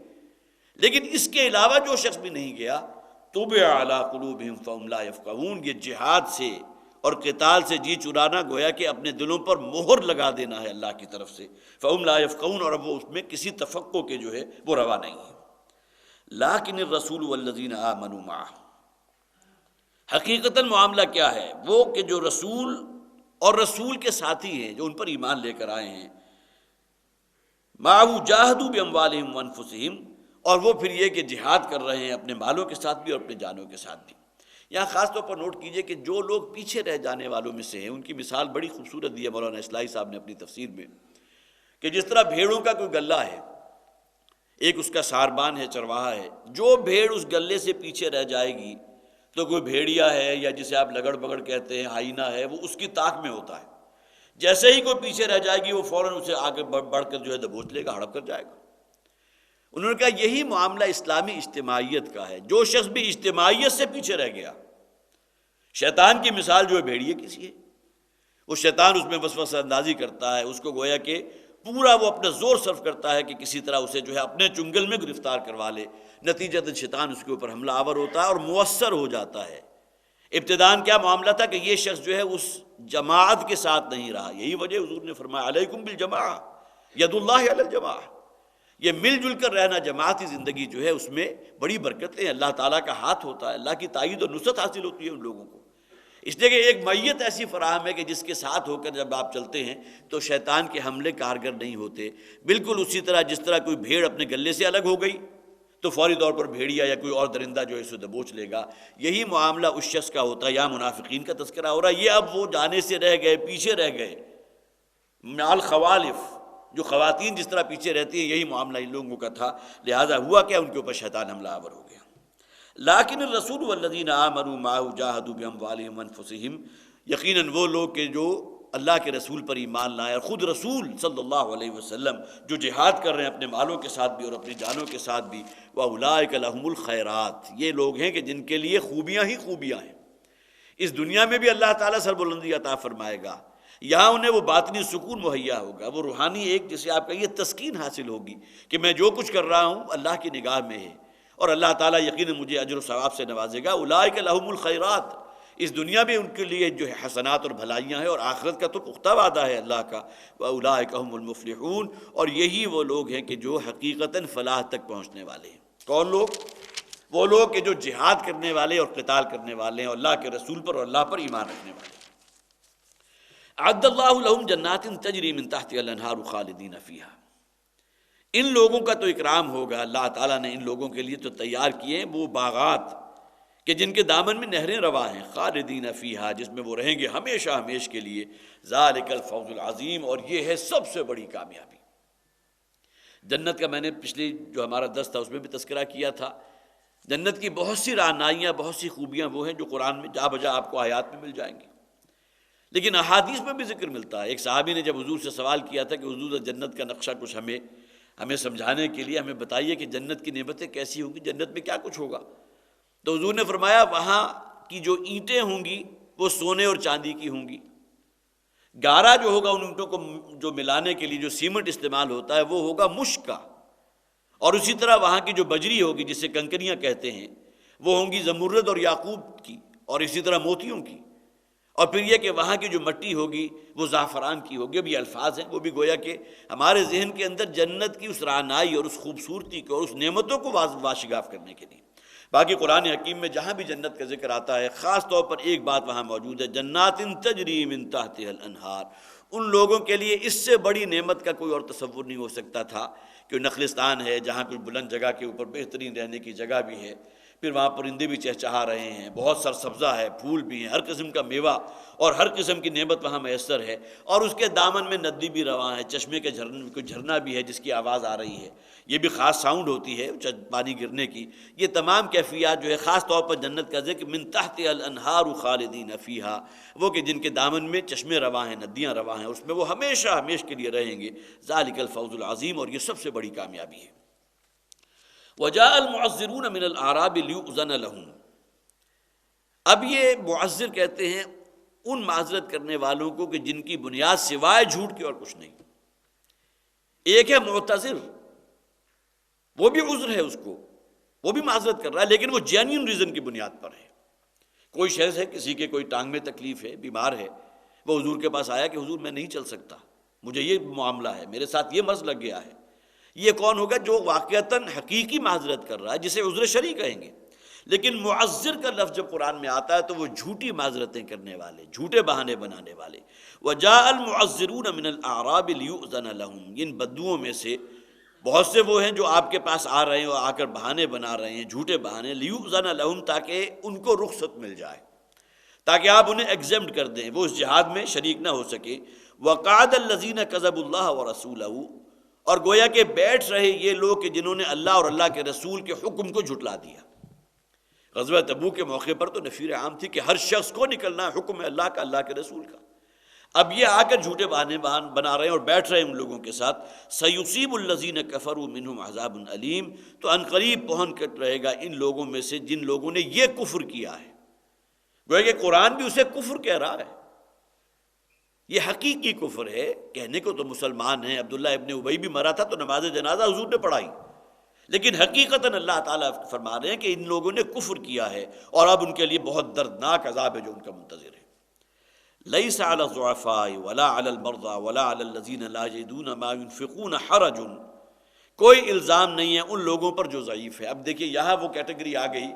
لیکن اس کے علاوہ جو شخص بھی نہیں گیا، طبع علی قلوبہم فہم لا یفقہون، یہ جہاد سے اور قتال سے جی چرانا گویا کہ اپنے دلوں پر مہر لگا دینا ہے اللہ کی طرف سے، فہم لا یفقہون، اور اب وہ اس میں کسی تفقہ کے جو ہے وہ روا نہیں ہے۔ لیکن الرسول والذین آمنوا معہ، حقیقتاً معاملہ کیا ہے؟ وہ کہ جو رسول اور رسول کے ساتھی ہیں، جو ان پر ایمان لے کر آئے ہیں، معہ جاہدوا باموالہم وانفسہم، اور وہ پھر یہ کہ جہاد کر رہے ہیں اپنے مالوں کے ساتھ بھی اور اپنے جانوں کے ساتھ بھی۔ یہاں خاص طور پر نوٹ کیجئے کہ جو لوگ پیچھے رہ جانے والوں میں سے ہیں، ان کی مثال بڑی خوبصورت دی ہے مولانا اصلاحی صاحب نے اپنی تفسیر میں، کہ جس طرح بھیڑوں کا کوئی گلہ ہے، ایک اس کا ساربان ہے، چرواہا ہے، جو بھیڑ اس گلے سے پیچھے رہ جائے گی تو کوئی بھیڑیا ہے یا جسے آپ لگڑ بگڑ کہتے ہیں، ہائینہ ہے، وہ اس کی طاق میں ہوتا ہے، جیسے ہی کوئی پیچھے رہ جائے گی وہ فوراً اسے آگے بڑھ کر جو ہے دبوچ لے گا، ہڑپ کر جائے گا۔ انہوں نے کہا یہی معاملہ اسلامی اجتماعیت کا ہے، جو شخص بھی اجتماعیت سے پیچھے رہ گیا، شیطان کی مثال جو ہے بھیڑیے کی سی ہے، وہ شیطان اس میں وسوسہ اندازی کرتا ہے، اس کو گویا کہ پورا وہ اپنا زور صرف کرتا ہے کہ کسی طرح اسے جو ہے اپنے چنگل میں گرفتار کروا لے، نتیجتاً شیطان اس کے اوپر حملہ آور ہوتا ہے اور مؤثر ہو جاتا ہے۔ ابتداءً کیا معاملہ تھا کہ یہ شخص جو ہے اس جماعت کے ساتھ نہیں رہا، یہی وجہ حضور نے فرمایا علیکم بالجماعہ ید اللہ علی الجماعہ، یہ مل جل کر رہنا، جماعتی زندگی جو ہے اس میں بڑی برکتیں، اللہ تعالیٰ کا ہاتھ ہوتا ہے، اللہ کی تائید اور نصرت حاصل ہوتی ہے ان لوگوں کو، اس لیے کہ ایک میت ایسی فراہم ہے کہ جس کے ساتھ ہو کر جب آپ چلتے ہیں تو شیطان کے حملے کارگر نہیں ہوتے۔ بالکل اسی طرح جس طرح کوئی بھیڑ اپنے گلے سے الگ ہو گئی تو فوری طور پر بھیڑیا یا کوئی اور درندہ جو ہے اسے دبوچ لے گا، یہی معاملہ اس شخص کا ہوتا ہے۔ یا منافقین کا تذکرہ ہو رہا ہے، یہ اب وہ جانے سے رہ گئے، پیچھے رہ گئے، مال خوالف، جو خواتین جس طرح پیچھے رہتی ہیں، یہی معاملہ ان لوگوں کا تھا، لہذا ہوا کیا، ان کے اوپر شیطان حملہ آور ہو گیا۔ لیکن الرسول والذین آمنوا معہ جاہدوا باموالہم وانفسہم، یقیناً وہ لوگ کہ جو اللہ کے رسول پر ایمان لائے، اور خود رسول صلی اللہ علیہ وسلم جو جہاد کر رہے ہیں اپنے مالوں کے ساتھ بھی اور اپنی جانوں کے ساتھ بھی، وَأُولَٰئِكَ لَهُمُ الْخَيْرَاتُ، یہ لوگ ہیں کہ جن کے لیے خوبیاں ہی خوبیاں ہیں، اس دنیا میں بھی اللہ تعالیٰ سربلندی عطا فرمائے گا، یہاں انہیں وہ باطنی سکون مہیا ہوگا، وہ روحانی ایک جسے آپ کہیے تسکین حاصل ہوگی کہ میں جو کچھ کر رہا ہوں اللہ کی نگاہ میں ہے، اور اللہ تعالیٰ یقیناً مجھے اجر و ثواب سے نوازے گا۔ اولئک لہم الخیرات، اس دنیا میں ان کے لیے جو ہے حسنات اور بھلائیاں ہیں، اور آخرت کا تو پختہ وعدہ ہے اللہ کا، وَأُولَٰئِكَ هُمُ الْمُفْلِحُونَ، اور یہی وہ لوگ ہیں کہ جو حقیقتاً فلاح تک پہنچنے والے ہیں۔ کون لوگ؟ وہ لوگ کہ جو جہاد کرنے والے اور قتال کرنے والے ہیں، اور اللہ کے رسول پر اور اللہ پر ایمان رکھنے والے ہیں۔ اعد اللہ لہم جنات تجری من تحتها الانہار خالدین فیہا، ان لوگوں کا تو اکرام ہوگا، اللہ تعالیٰ نے ان لوگوں کے لیے تو تیار کیے ہیں وہ باغات کہ جن کے دامن میں نہریں رواں ہیں، خالدین فیہا، جس میں وہ رہیں گے ہمیشہ ہمیش کے لیے، ذالک الفوز العظیم، اور یہ ہے سب سے بڑی کامیابی۔ جنت کا میں نے پچھلی جو ہمارا درس تھا اس میں بھی تذکرہ کیا تھا، جنت کی بہت سی رعنائیاں، بہت سی خوبیاں وہ ہیں جو قرآن میں جا بجا آپ کو آیات میں مل جائیں گی، لیکن احادیث میں بھی ذکر ملتا ہے۔ ایک صحابی نے جب حضور سے سوال کیا تھا کہ حضور جنت کا نقشہ کچھ ہمیں سمجھانے کے لیے ہمیں بتائیے کہ جنت کی نعمتیں کیسی ہوں گی، جنت میں کیا کچھ ہوگا، تو حضور نے فرمایا وہاں کی جو اینٹیں ہوں گی وہ سونے اور چاندی کی ہوں گی، گارا جو ہوگا ان اینٹوں کو جو ملانے کے لیے جو سیمنٹ استعمال ہوتا ہے وہ ہوگا مشک کا، اور اسی طرح وہاں کی جو بجری ہوگی جسے کنکریاں کہتے ہیں وہ ہوں گی زمرد اور یاقوت کی، اور اسی طرح موتیوں کی، اور پھر یہ کہ وہاں کی جو مٹی ہوگی وہ زعفران کی ہوگی۔ اب یہ الفاظ ہیں، وہ بھی گویا کہ ہمارے ذہن کے اندر جنت کی اس رعنائی اور اس خوبصورتی کو اور اس نعمتوں کو واشگاف کرنے کے لیے۔ باقی قرآن حکیم میں جہاں بھی جنت کا ذکر آتا ہے خاص طور پر ایک بات وہاں موجود ہے، جنات تجری من تحتها الانہار، ان لوگوں کے لیے اس سے بڑی نعمت کا کوئی اور تصور نہیں ہو سکتا تھا کہ نخلستان ہے جہاں کوئی بلند جگہ کے اوپر بہترین رہنے کی جگہ بھی ہے، پھر وہاں پرندے بھی چہچہا رہے ہیں، بہت سرسبزہ ہے، پھول بھی ہیں، ہر قسم کا میوہ اور ہر قسم کی نعمت وہاں میسر ہے، اور اس کے دامن میں ندی بھی رواں ہے، چشمے کے کوئی جھرنا بھی ہے جس کی آواز آ رہی ہے، یہ بھی خاص ساؤنڈ ہوتی ہے پانی گرنے کی۔ یہ تمام کیفیات جو ہے خاص طور پر جنت کا ذکر من تحتها الانہار خالدین فیہا، وہ کہ جن کے دامن میں چشمے رواں ہیں، ندیاں رواں ہیں، اس میں وہ ہمیشہ ہمیش کے لیے رہیں گے، ذالک الفوز العظیم، اور یہ سب سے بڑی کامیابی ہے۔ وَجَاءَ الْمُعَذِّرُونَ مِنَ الْأَعْرَابِ لِيُؤْذَنَ لَهُمْ، اب یہ معذر کہتے ہیں ان معذرت کرنے والوں کو کہ جن کی بنیاد سوائے جھوٹ کے اور کچھ نہیں۔ ایک ہے معتذر، وہ بھی عذر ہے اس کو، وہ بھی معذرت کر رہا ہے لیکن وہ جینیون ریزن کی بنیاد پر ہے۔ کوئی شخص ہے، کسی کے کوئی ٹانگ میں تکلیف ہے، بیمار ہے، وہ حضور کے پاس آیا کہ حضور میں نہیں چل سکتا، مجھے یہ معاملہ ہے، میرے ساتھ یہ مرض لگ گیا ہے۔ یہ کون ہوگا؟ جو واقعتاً حقیقی معذرت کر رہا ہے، جسے عذر شرعی کہیں گے۔ لیکن معذر کا لفظ جب قرآن میں آتا ہے تو وہ جھوٹی معذرتیں کرنے والے، جھوٹے بہانے بنانے والے۔ وَجَاءَ الْمُعَذِّرُونَ مِنَ الْأَعْرَابِ لِيُؤْذَنَ لَهُمْ، ان بدوؤں میں سے بہت سے وہ ہیں جو آپ کے پاس آ رہے ہیں اور آ کر بہانے بنا رہے ہیں، جھوٹے بہانے، لِيُؤْذَنَ لَهُمْ، تاکہ ان کو رخصت مل جائے، تاکہ آپ انہیں ایگزمپٹ کر دیں، وہ اس جہاد میں شریک نہ ہو سکے۔ وَقَعَدَ الَّذِينَ كَذَبُوا اللَّهَ وَرَسُولَهُ، اور گویا کہ بیٹھ رہے یہ لوگ کہ جنہوں نے اللہ اور اللہ کے رسول کے حکم کو جھٹلا دیا۔ غزوہ تبوک کے موقع پر تو نفیر عام تھی کہ ہر شخص کو نکلنا ہے، حکم ہے اللہ کا، اللہ کے رسول کا۔ اب یہ آ کر جھوٹے بہانے بنا رہے ہیں اور بیٹھ رہے ہیں ان لوگوں کے ساتھ۔ سَيُصِيبُ الَّذِينَ كَفَرُوا مِنْهُمْ عَذَابٌ أَلِيمٌ، تو ان قریب پہنچ کر رہے گا ان لوگوں میں سے جن لوگوں نے یہ کفر کیا ہے۔ گویا کہ قرآن بھی اسے کفر کہہ رہا ہے، یہ حقیقی کفر ہے۔ کہنے کو تو مسلمان ہیں، عبداللہ ابن ابی بھی مرا تھا تو نماز جنازہ حضور نے پڑھائی، لیکن حقیقتاً اللہ تعالیٰ فرما رہے ہیں کہ ان لوگوں نے کفر کیا ہے اور اب ان کے لیے بہت دردناک عذاب ہے جو ان کا منتظر ہے۔ لَيْسَ عَلَى الضُّعَفَاءِ وَلَا عَلَى الْمَرْضَىٰ وَلَا عَلَى الَّذِينَ لَا يَجِدُونَ مَا يُنْفِقُونَ حَرَجٌ، کوئی الزام نہیں ہے ان لوگوں پر جو ضعیف ہے۔ اب دیکھیے یہاں وہ کیٹیگری آ گئی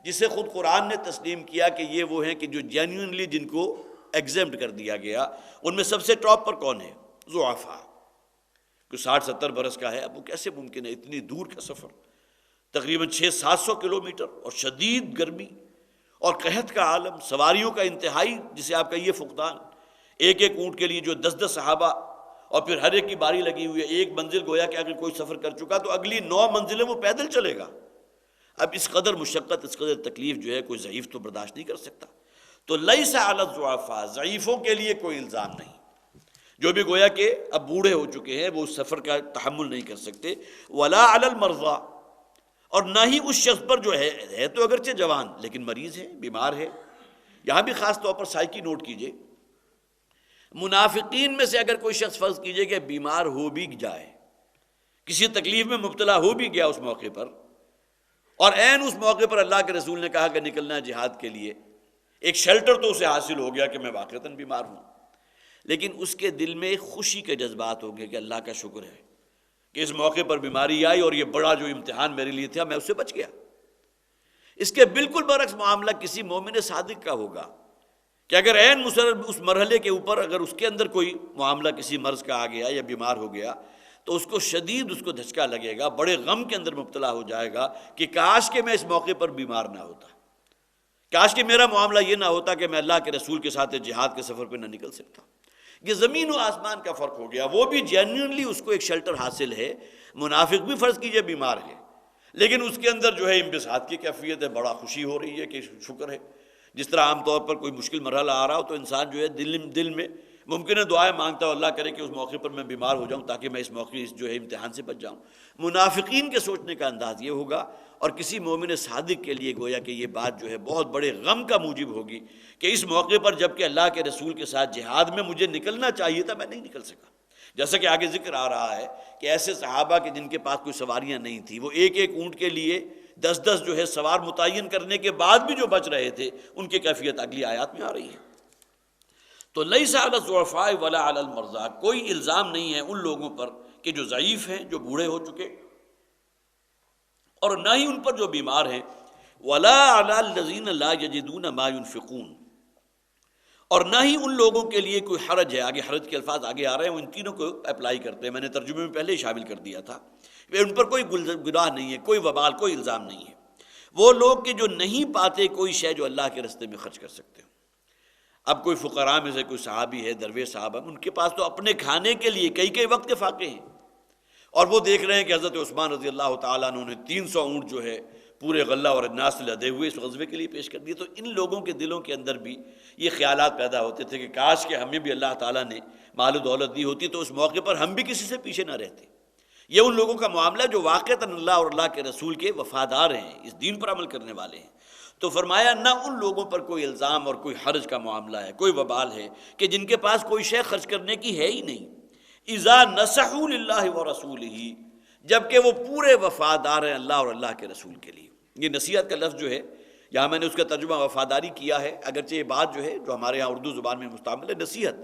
جسے خود قرآن نے تسلیم کیا کہ یہ وہ ہیں کہ جو جینیونلی جن کو ایگزمپٹ کر دیا گیا۔ ان میں سب سے ٹاپ پر کون ہے؟ ضعفاء، کوئی 60-70 برس کا ہے۔ اب وہ کیسے ممکن ہے؟ اتنی دور کا سفر، تقریباً 600-700 کلومیٹر، اور شدید گرمی اور قحط کا عالم، سواریوں کا انتہائی جسے آپ کہیے فقدان، ایک ایک اونٹ کے لیے جو 10-10 صحابہ، اور پھر ہر ایک کی باری لگی ہوئی ہے۔ ایک منزل گویا کہ اگر کوئی سفر کر چکا تو اگلی 9 منزلیں وہ پیدل چلے گا۔ اب اس قدر مشقت، اس قدر تکلیف جو ہے کوئی ضعیف تو برداشت نہیں کر سکتا۔ تو لیس علی الضعفاء، ضعیفوں کے لیے کوئی الزام نہیں، جو بھی گویا کہ اب بوڑھے ہو چکے ہیں، وہ اس سفر کا تحمل نہیں کر سکتے۔ ولا علی المرضى، اور نہ ہی اس شخص پر جو ہے تو اگرچہ جوان لیکن مریض ہے، بیمار ہے۔ یہاں بھی خاص طور پر سائیکی نوٹ کیجئے، منافقین میں سے اگر کوئی شخص فرض کیجئے کہ بیمار ہو بھی جائے، کسی تکلیف میں مبتلا ہو بھی گیا اس موقع پر، اور عین اس موقع پر اللہ کے رسول نے کہا کہ نکلنا ہے جہاد کے لیے، ایک شیلٹر تو اسے حاصل ہو گیا کہ میں واقعتاً بیمار ہوں، لیکن اس کے دل میں خوشی کے جذبات ہو گئے کہ اللہ کا شکر ہے کہ اس موقع پر بیماری آئی اور یہ بڑا جو امتحان میرے لیے تھا میں اس سے بچ گیا۔ اس کے بالکل برعکس معاملہ کسی مومن صادق کا ہوگا کہ اگر عین اس مرحلے کے اوپر اگر اس کے اندر کوئی معاملہ کسی مرض کا آ گیا یا بیمار ہو گیا تو اس کو شدید اس کو دھچکا لگے گا، بڑے غم کے اندر مبتلا ہو جائے گا کہ کاش کہ میں اس موقع پر بیمار نہ ہوتا، کاش کہ میرا معاملہ یہ نہ ہوتا کہ میں اللہ کے رسول کے ساتھ جہاد کے سفر پہ نہ نکل سکتا۔ یہ زمین و آسمان کا فرق ہو گیا۔ وہ بھی جینوئنلی اس کو ایک شیلٹر حاصل ہے، منافق بھی فرض کیجئے بیمار ہے لیکن اس کے اندر جو ہے انبساط کی کیفیت ہے، بڑا خوشی ہو رہی ہے کہ شکر ہے۔ جس طرح عام طور پر کوئی مشکل مرحلہ آ رہا ہو تو انسان جو ہے دل میں ممکن ہے دعائیں مانگتا ہو اللہ کرے کہ اس موقع پر میں بیمار ہو جاؤں تاکہ میں اس موقع جو ہے امتحان سے بچ جاؤں۔ منافقین کے سوچنے کا انداز یہ ہوگا، اور کسی مومن صادق کے لیے گویا کہ یہ بات جو ہے بہت بڑے غم کا موجب ہوگی کہ اس موقع پر جب کہ اللہ کے رسول کے ساتھ جہاد میں مجھے نکلنا چاہیے تھا میں نہیں نکل سکا۔ جیسا کہ آگے ذکر آ رہا ہے کہ ایسے صحابہ کہ جن کے پاس کوئی سواریاں نہیں تھیں، وہ ایک ایک اونٹ کے لیے 10 جو ہے سوار متعین کرنے کے بعد بھی جو بچ رہے تھے، ان کی کیفیت اگلی آیات میں آ رہی ہے۔ تو لیس علی الضعفاء ولا علی المرضى، کوئی الزام نہیں ہے ان لوگوں پر کہ جو ضعیف ہیں، جو بوڑھے ہو چکے، اور نہ ہی ان پر جو بیمار ہیں، ولا علی الذین لا یجدون ما ينفقون، اور نہ ہی ان لوگوں کے لیے کوئی حرج ہے۔ آگے حرج کے الفاظ آگے آ رہے ہیں، ان تینوں کو اپلائی کرتے ہیں، میں نے ترجمے میں پہلے ہی شامل کر دیا تھا۔ ان پر کوئی گناہ نہیں ہے، کوئی وبال، کوئی الزام نہیں ہے۔ وہ لوگ کہ جو نہیں پاتے کوئی شے جو اللہ کے راستے میں خرچ کر سکتے ہو۔ اب کوئی فقراء میں سے کوئی صحابی ہے، درویش صاحب ہیں، ان کے پاس تو اپنے کھانے کے لیے کئی وقت کے فاقے ہیں، اور وہ دیکھ رہے ہیں کہ حضرت عثمان رضی اللہ تعالیٰ عنہ نے 300 اونٹ جو ہے پورے غلہ اور اجناس سے لدے ہوئے اس غزوے کے لیے پیش کر دیے۔ تو ان لوگوں کے دلوں کے اندر بھی یہ خیالات پیدا ہوتے تھے کہ کاش کہ ہمیں بھی اللہ تعالیٰ نے مال و دولت دی ہوتی تو اس موقع پر ہم بھی کسی سے پیچھے نہ رہتے۔ یہ ان لوگوں کا معاملہ جو واقعتاً اللہ اور اللہ کے رسول کے وفادار ہیں، اس دین پر عمل کرنے والے ہیں۔ تو فرمایا نہ ان لوگوں پر کوئی الزام اور کوئی حرج کا معاملہ ہے، کوئی وبال ہے کہ جن کے پاس کوئی شے خرچ کرنے کی ہے ہی نہیں۔ اذا نصحوا للہ ورسولہ، جبکہ وہ پورے وفادار ہیں اللہ اور اللہ کے رسول کے لیے۔ یہ نصیحت کا لفظ جو ہے یہاں میں نے اس کا ترجمہ وفاداری کیا ہے، اگرچہ یہ بات جو ہے جو ہمارے ہاں اردو زبان میں مستعمل ہے نصیحت،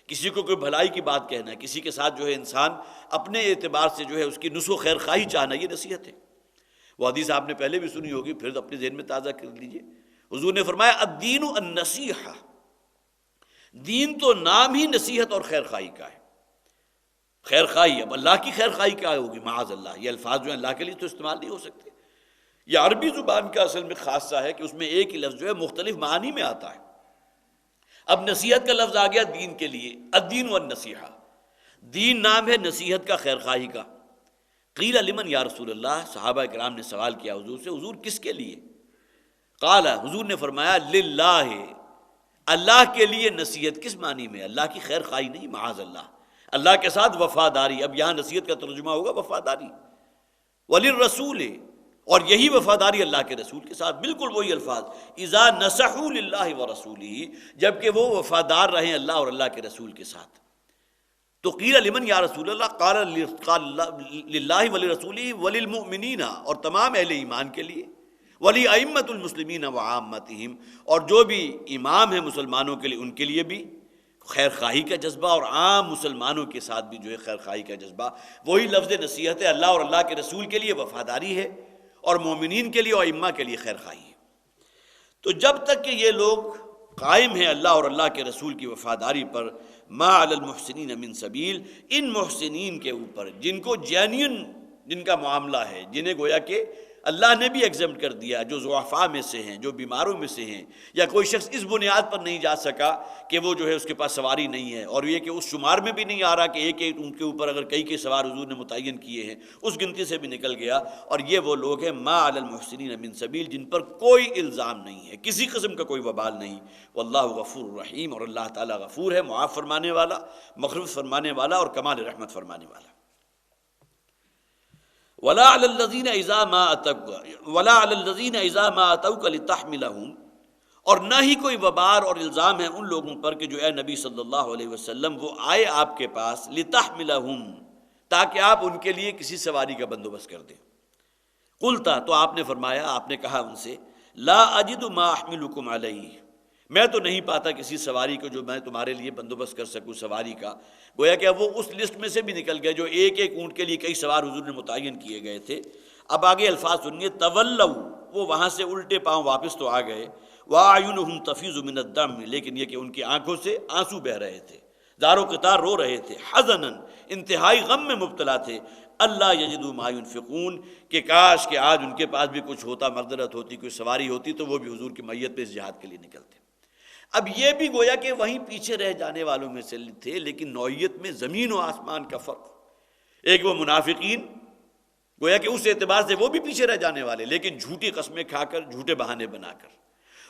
کسی کو کوئی بھلائی کی بات کہنا ہے، کسی کے ساتھ جو ہے انسان اپنے اعتبار سے جو ہے اس کی نصح و خیر خواہی چاہنا، یہ نصیحت ہے۔ وہ حدیث آپ نے پہلے بھی سنی ہوگی، پھر اپنے ذہن میں تازہ کر لیجئے۔ حضور نے فرمایا الدین النصیحہ، دین تو نام ہی نصیحت اور خیر خواہی کا ہے۔ خیر خواہی، اب اللہ کی خیر خواہی کیا ہوگی؟ معاذ اللہ، یہ الفاظ جو ہیں اللہ کے لیے تو استعمال نہیں ہو سکتے۔ یہ عربی زبان کا اصل میں خاصہ ہے کہ اس میں ایک ہی لفظ جو ہے مختلف معانی میں آتا ہے۔ اب نصیحت کا لفظ آ گیا دین کے لیے، الدین والنصیحہ، دین نام ہے نصیحت کا، خیر خواہی کا۔ قیل لمن یا رسول اللہ، صحابہ کرام نے سوال کیا حضور سے، حضور کس کے لیے؟ قال، حضور نے فرمایا للہ، اللہ کے لیے نصیحت۔ کس معنی میں؟ اللہ کی خیر خواہی نہیں، معاذ اللہ، اللہ کے ساتھ وفاداری۔ اب یہاں نصیحت کا ترجمہ ہوگا وفاداری۔ وللرسول، اور یہی وفاداری اللہ کے رسول کے ساتھ، بالکل وہی الفاظ، اذا نصحوا للہ ورسولہ، جبکہ وہ وفادار رہیں اللہ اور اللہ کے رسول کے ساتھ۔ تو قیل لمن یا رسول اللہ، قال للہ ولرسولہ وللمؤمنین، اور تمام اہل ایمان کے لیے، ولأئمۃ المسلمین وعامتہم، اور جو بھی امام ہیں مسلمانوں کے لیے ان کے لیے بھی خیر خواہی کا جذبہ، اور عام مسلمانوں کے ساتھ بھی جو ہے خیر خواہی کا جذبہ۔ وہی لفظ نصیحت ہے، اللہ اور اللہ کے رسول کے لیے وفاداری ہے، اور مومنین کے لیے اور ائمہ کے لیے خیر خواہی ہے۔ تو جب تک کہ یہ لوگ قائم ہیں اللہ اور اللہ کے رسول کی وفاداری پر، ما علی المحسنین من سبیل، ان محسنین کے اوپر جن کو جینین جن کا معاملہ ہے، جنہیں گویا کہ اللہ نے بھی ایگزمپٹ کر دیا، جو ضعفاء میں سے ہیں، جو بیماروں میں سے ہیں، یا کوئی شخص اس بنیاد پر نہیں جا سکا کہ وہ جو ہے اس کے پاس سواری نہیں ہے، اور یہ کہ اس شمار میں بھی نہیں آ رہا کہ ایک ان کے اوپر اگر کئی سوار حضور نے متعین کیے ہیں، اس گنتی سے بھی نکل گیا، اور یہ وہ لوگ ہیں ما علی المحسنین من سبیل، جن پر کوئی الزام نہیں ہے، کسی قسم کا کوئی وبال نہیں۔ واللہ غفور رحیم، اور اللہ تعالیٰ غفور ہے، معاف فرمانے والا، مغفرت فرمانے والا، اور کمال رحمت فرمانے والا۔ وَلَا عَلَى الَّذِينَ إِذَا مَا أَتَوْكَ لِتَحْمِلَهُمْ، اور نہ ہی کوئی وبار اور الزام ہے ان لوگوں پر کہ جو اے نبی صلی اللہ علیہ وسلم وہ آئے آپ کے پاس، لِتَحْمِلَهُمْ، تاکہ آپ ان کے لیے کسی سواری کا بندوبست کر دیں۔ قُلْتَ، تو آپ نے فرمایا، آپ نے کہا ان سے، لَا أَجِدُ مَا أَحْمِلُكُمْ عَلَيْهِ، میں تو نہیں پاتا کسی سواری کو جو میں تمہارے لیے بندوبست کر سکوں سواری کا. گویا کہ اب وہ اس لسٹ میں سے بھی نکل گئے جو ایک ایک اونٹ کے لیے کئی سوار حضور نے متعین کیے گئے تھے. اب آگے الفاظ سنیے. تولوا، وہ وہاں سے الٹے پاؤں واپس تو آ گئے. واعینہم تفیض من الدم، لیکن یہ کہ ان کی آنکھوں سے آنسو بہہ رہے تھے، زار و قطار رو رہے تھے. حزنا، انتہائی غم میں مبتلا تھے. اللہ یجدوا ما ينفقون، کہ کاش کہ آج ان کے پاس بھی کچھ ہوتا، مقدرت ہوتی، کوئی سواری ہوتی تو وہ بھی حضور کی میت پہ اس جہاد کے لیے نکلتے. اب یہ بھی گویا کہ وہیں پیچھے رہ جانے والوں میں سے تھے، لیکن نوعیت میں زمین و آسمان کا فرق. ایک وہ منافقین، گویا کہ اس اعتبار سے وہ بھی پیچھے رہ جانے والے، لیکن جھوٹی قسمیں کھا کر، جھوٹے بہانے بنا کر.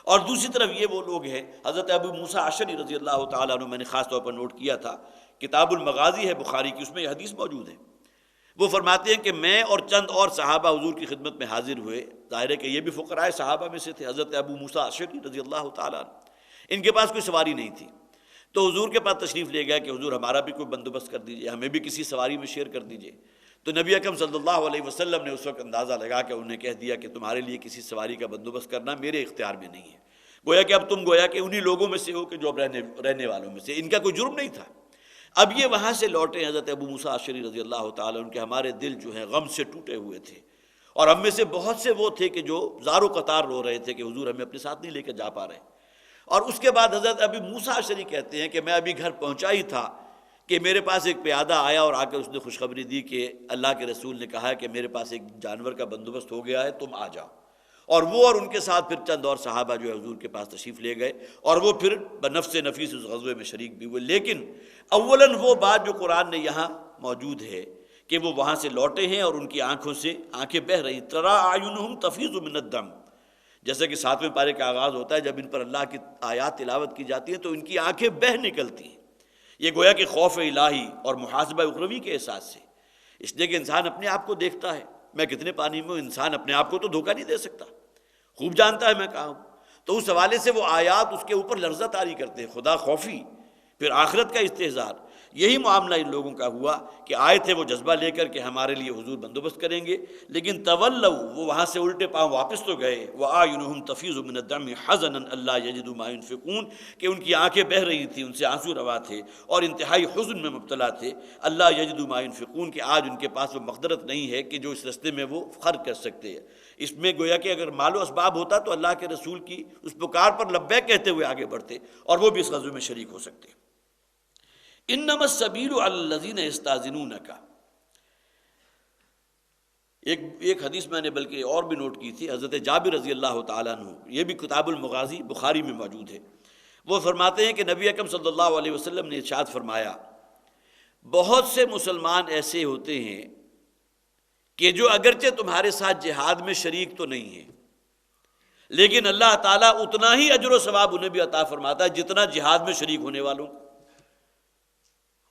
اور دوسری طرف یہ وہ لوگ ہیں، حضرت ابو موسیٰ اشعری رضی اللہ تعالیٰ عنہ، میں نے خاص طور پر نوٹ کیا تھا، کتاب المغازی ہے بخاری کی، اس میں یہ حدیث موجود ہے. وہ فرماتے ہیں کہ میں اور چند اور صحابہ حضور کی خدمت میں حاضر ہوئے. ظاہر ہے کہ یہ بھی فقراء صحابہ میں سے تھے. حضرت ابو موسیٰ اشعری رضی اللہ تعالیٰ عنہ، ان کے پاس کوئی سواری نہیں تھی، تو حضور کے پاس تشریف لے گیا کہ حضور ہمارا بھی کوئی بندوبست کر دیجئے، ہمیں بھی کسی سواری میں شیئر کر دیجئے. تو نبی اکرم صلی اللہ علیہ وسلم نے اس وقت اندازہ لگا کہ انہیں کہہ دیا کہ تمہارے لیے کسی سواری کا بندوبست کرنا میرے اختیار میں نہیں ہے. گویا کہ اب تم گویا کہ انہی لوگوں میں سے ہو کہ جو اب رہنے والوں میں سے، ان کا کوئی جرم نہیں تھا. اب یہ وہاں سے لوٹے حضرت ابو موسیٰ اشعری رضی اللہ تعالیٰ عنہ کے ہمارے دل جو ہیں غم سے ٹوٹے ہوئے تھے، اور ہم میں سے بہت سے وہ تھے کہ جو زار و قطار رو رہے تھے کہ حضور ہمیں اپنے ساتھ نہیں لے کے جا پا رہے. اور اس کے بعد حضرت ابو موسیٰ اشعری کہتے ہیں کہ میں ابھی گھر پہنچا ہی تھا کہ میرے پاس ایک پیادہ آیا اور آ کر اس نے خوشخبری دی کہ اللہ کے رسول نے کہا ہے کہ میرے پاس ایک جانور کا بندوبست ہو گیا ہے، تم آ جاؤ. اور وہ اور ان کے ساتھ پھر چند اور صحابہ جو ہے حضور کے پاس تشریف لے گئے، اور وہ پھر بنفس نفیس اس غزوے میں شریک بھی ہوئے. لیکن اولاً وہ بات جو قرآن نے یہاں موجود ہے کہ وہ وہاں سے لوٹے ہیں اور ان کی آنکھوں سے آنکھیں بہہ رہی. ترا اعینہم تفیض من الدم، جیسے کہ 7ویں پارے کا آغاز ہوتا ہے، جب ان پر اللہ کی آیات تلاوت کی جاتی ہیں تو ان کی آنکھیں بہہ نکلتی ہیں. یہ گویا کہ خوف الہی اور محاسبہ اخروی کے احساس سے، اس لیے کہ انسان اپنے آپ کو دیکھتا ہے، میں کتنے پانی میں ہوں. انسان اپنے آپ کو تو دھوکہ نہیں دے سکتا، خوب جانتا ہے میں کہاں ہوں. تو اس حوالے سے وہ آیات اس کے اوپر لرزہ طاری کرتے ہیں، خدا خوفی، پھر آخرت کا استحضار. یہی معاملہ ان لوگوں کا ہوا کہ آئے تھے وہ جذبہ لے کر کہ ہمارے لیے حضور بندوبست کریں گے، لیکن تولوا، وہ وہاں سے الٹے پاؤں واپس تو گئے. وَأَعْيُنُهُمْ تَفِيضُ مِنَ الدَّمِ حَزَنًا أَلَّا يَجِدُوا مَا يُنْفِقُونَ، کہ ان کی آنکھیں بہہ رہی تھیں، ان سے آنسو روا تھے اور انتہائی حزن میں مبتلا تھے. اللہ يَجِدُوا مَا يُنْفِقُونَ، کہ آج ان کے پاس وہ مقدرت نہیں ہے کہ جو اس رستے میں وہ خرچ کر سکتے ہیں. اس میں گویا کہ اگر مال و اسباب ہوتا تو اللہ کے رسول کی اس پکار پر لبیک کہتے ہوئے آگے بڑھتے اور وہ بھی اس غزوے میں شریک ہو سکتے. انما السبیل علی الذین یستاذنونک، ایک حدیث میں نے بلکہ اور بھی نوٹ کی تھی، حضرت جابر رضی اللہ تعالیٰ عنہ، یہ بھی کتاب المغازی بخاری میں موجود ہے. وہ فرماتے ہیں کہ نبی اکرم صلی اللہ علیہ وسلم نے ارشاد فرمایا، بہت سے مسلمان ایسے ہوتے ہیں کہ جو اگرچہ تمہارے ساتھ جہاد میں شریک تو نہیں ہیں، لیکن اللہ تعالیٰ اتنا ہی اجر و ثواب انہیں بھی عطا فرماتا ہے جتنا جہاد میں شریک ہونے والوں کو.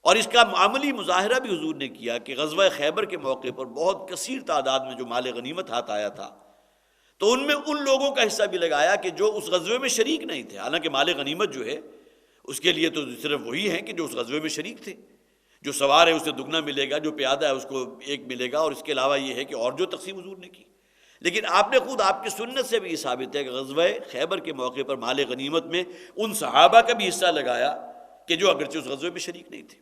اور اس کا عملی مظاہرہ بھی حضور نے کیا کہ غزوہ خیبر کے موقع پر بہت کثیر تعداد میں جو مال غنیمت ہاتھ آیا تھا تو ان میں ان لوگوں کا حصہ بھی لگایا کہ جو اس غزوے میں شریک نہیں تھے. حالانکہ مال غنیمت جو ہے اس کے لیے تو صرف وہی ہیں کہ جو اس غزوے میں شریک تھے. جو سوار ہے اسے دگنا ملے گا، جو پیادہ ہے اس کو ایک ملے گا، اور اس کے علاوہ یہ ہے کہ اور جو تقسیم حضور نے کی. لیکن آپ نے خود آپ کی سنت سے بھی یہ ثابت ہے کہ غزوہ خیبر کے موقع پر مال غنیمت میں ان صحابہ کا بھی حصہ لگایا کہ جو اگرچہ اس غزوے میں شریک نہیں تھے.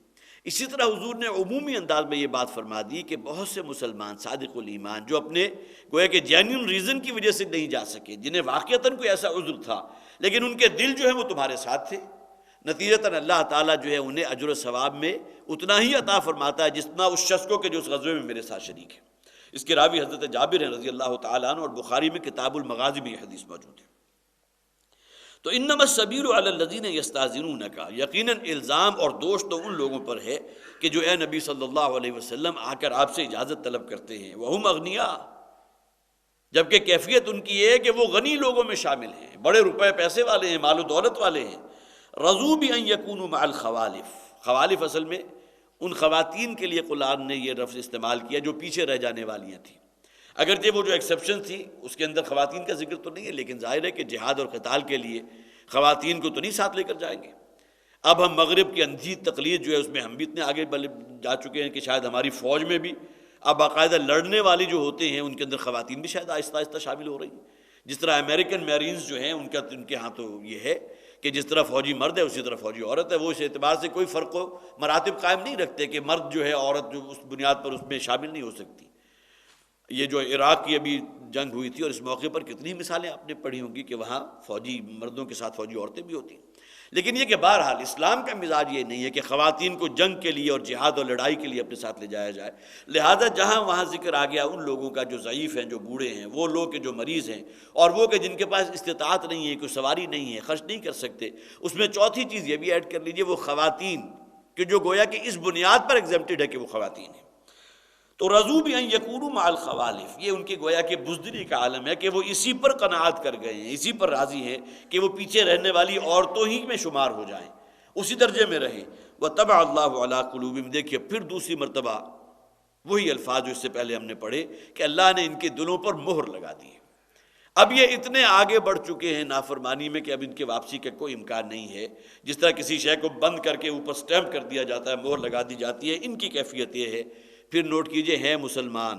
اسی طرح حضور نے عمومی انداز میں یہ بات فرما دی کہ بہت سے مسلمان صادق الایمان جو اپنے گویا کہ جینیون ریزن کی وجہ سے نہیں جا سکے، جنہیں واقعتاً کوئی ایسا عذر تھا لیکن ان کے دل جو ہے وہ تمہارے ساتھ تھے، نتیجتاً اللہ تعالیٰ جو ہے انہیں اجر و ثواب میں اتنا ہی عطا فرماتا ہے جتنا اس شخص کو کہ جو اس غزوے میں میرے ساتھ شریک ہے. اس کے راوی حضرت جابر ہیں رضی اللہ تعالیٰ عنہ، اور بخاری میں کتاب المغازی میں یہ حدیث موجود ہے. تو انما السبیل علی الذین یستاذنونک، یقیناً الزام اور دوش تو ان لوگوں پر ہے کہ جو اے نبی صلی اللہ علیہ وسلم آ کر آپ سے اجازت طلب کرتے ہیں، وہم اغنیاء، جبکہ کیفیت ان کی یہ ہے کہ وہ غنی لوگوں میں شامل ہیں، بڑے روپے پیسے والے ہیں، مال و دولت والے ہیں. رضوا بان یکونوا مع الخوالف، خوالف اصل میں ان خواتین کے لیے قرآن نے یہ لفظ استعمال کیا جو پیچھے رہ جانے والیاں تھیں. اگرچہ وہ جو ایکسیپشن تھی اس کے اندر خواتین کا ذکر تو نہیں ہے، لیکن ظاہر ہے کہ جہاد اور قتال کے لیے خواتین کو تو نہیں ساتھ لے کر جائیں گے. اب ہم مغرب کی اندھی تقلید جو ہے اس میں ہم بھی اتنے آگے جا چکے ہیں کہ شاید ہماری فوج میں بھی اب باقاعدہ لڑنے والی جو ہوتے ہیں ان کے اندر خواتین بھی شاید آہستہ آہستہ شامل ہو رہی ہیں. جس طرح امریکن میرینز جو ہیں ان کے ہاں تو یہ ہے کہ جس طرح فوجی مرد ہے اسی طرح فوجی عورت ہے، وہ اس اعتبار سے کوئی فرق و مراتب قائم نہیں رکھتے کہ مرد جو ہے عورت جو اس بنیاد پر اس میں شامل نہیں ہو سکتی۔ یہ جو عراق کی ابھی جنگ ہوئی تھی اور اس موقع پر کتنی مثالیں آپ نے پڑھی ہوں گی کہ وہاں فوجی مردوں کے ساتھ فوجی عورتیں بھی ہوتی ہیں۔ لیکن یہ کہ بہرحال اسلام کا مزاج یہ نہیں ہے کہ خواتین کو جنگ کے لیے اور جہاد اور لڑائی کے لیے اپنے ساتھ لے جایا جائے، لہذا جہاں وہاں ذکر آ گیا ان لوگوں کا جو ضعیف ہیں، جو بوڑھے ہیں، وہ لوگ کہ جو مریض ہیں، اور وہ کہ جن کے پاس استطاعت نہیں ہے، کوئی سواری نہیں ہے، خرچ نہیں کر سکتے، اس میں چوتھی چیز یہ بھی ایڈ کر لیجئے وہ خواتین کہ جو گویا کہ اس بنیاد پر ایگزمپٹڈ ہے کہ وہ خواتین ہیں۔ تو رضو بان یکونوا مع الخوالف، یہ ان کی گویا کہ بزدلی کا عالم ہے کہ وہ اسی پر قناعت کر گئے ہیں، اسی پر راضی ہیں کہ وہ پیچھے رہنے والی عورتوں ہی میں شمار ہو جائیں، اسی درجے میں رہیں۔ وطبع اللہ علی قلوبہم، دیکھیے پھر دوسری مرتبہ وہی الفاظ جو اس سے پہلے ہم نے پڑھے کہ اللہ نے ان کے دلوں پر مہر لگا دی ہے۔ اب یہ اتنے آگے بڑھ چکے ہیں نافرمانی میں کہ اب ان کے واپسی کا کوئی امکان نہیں ہے۔ جس طرح کسی شے کو بند کر کے اوپر سٹیمپ کر دیا جاتا ہے، مہر لگا دی جاتی ہے، ان کی کیفیت یہ ہے۔ پھر نوٹ کیجئے ہیں مسلمان،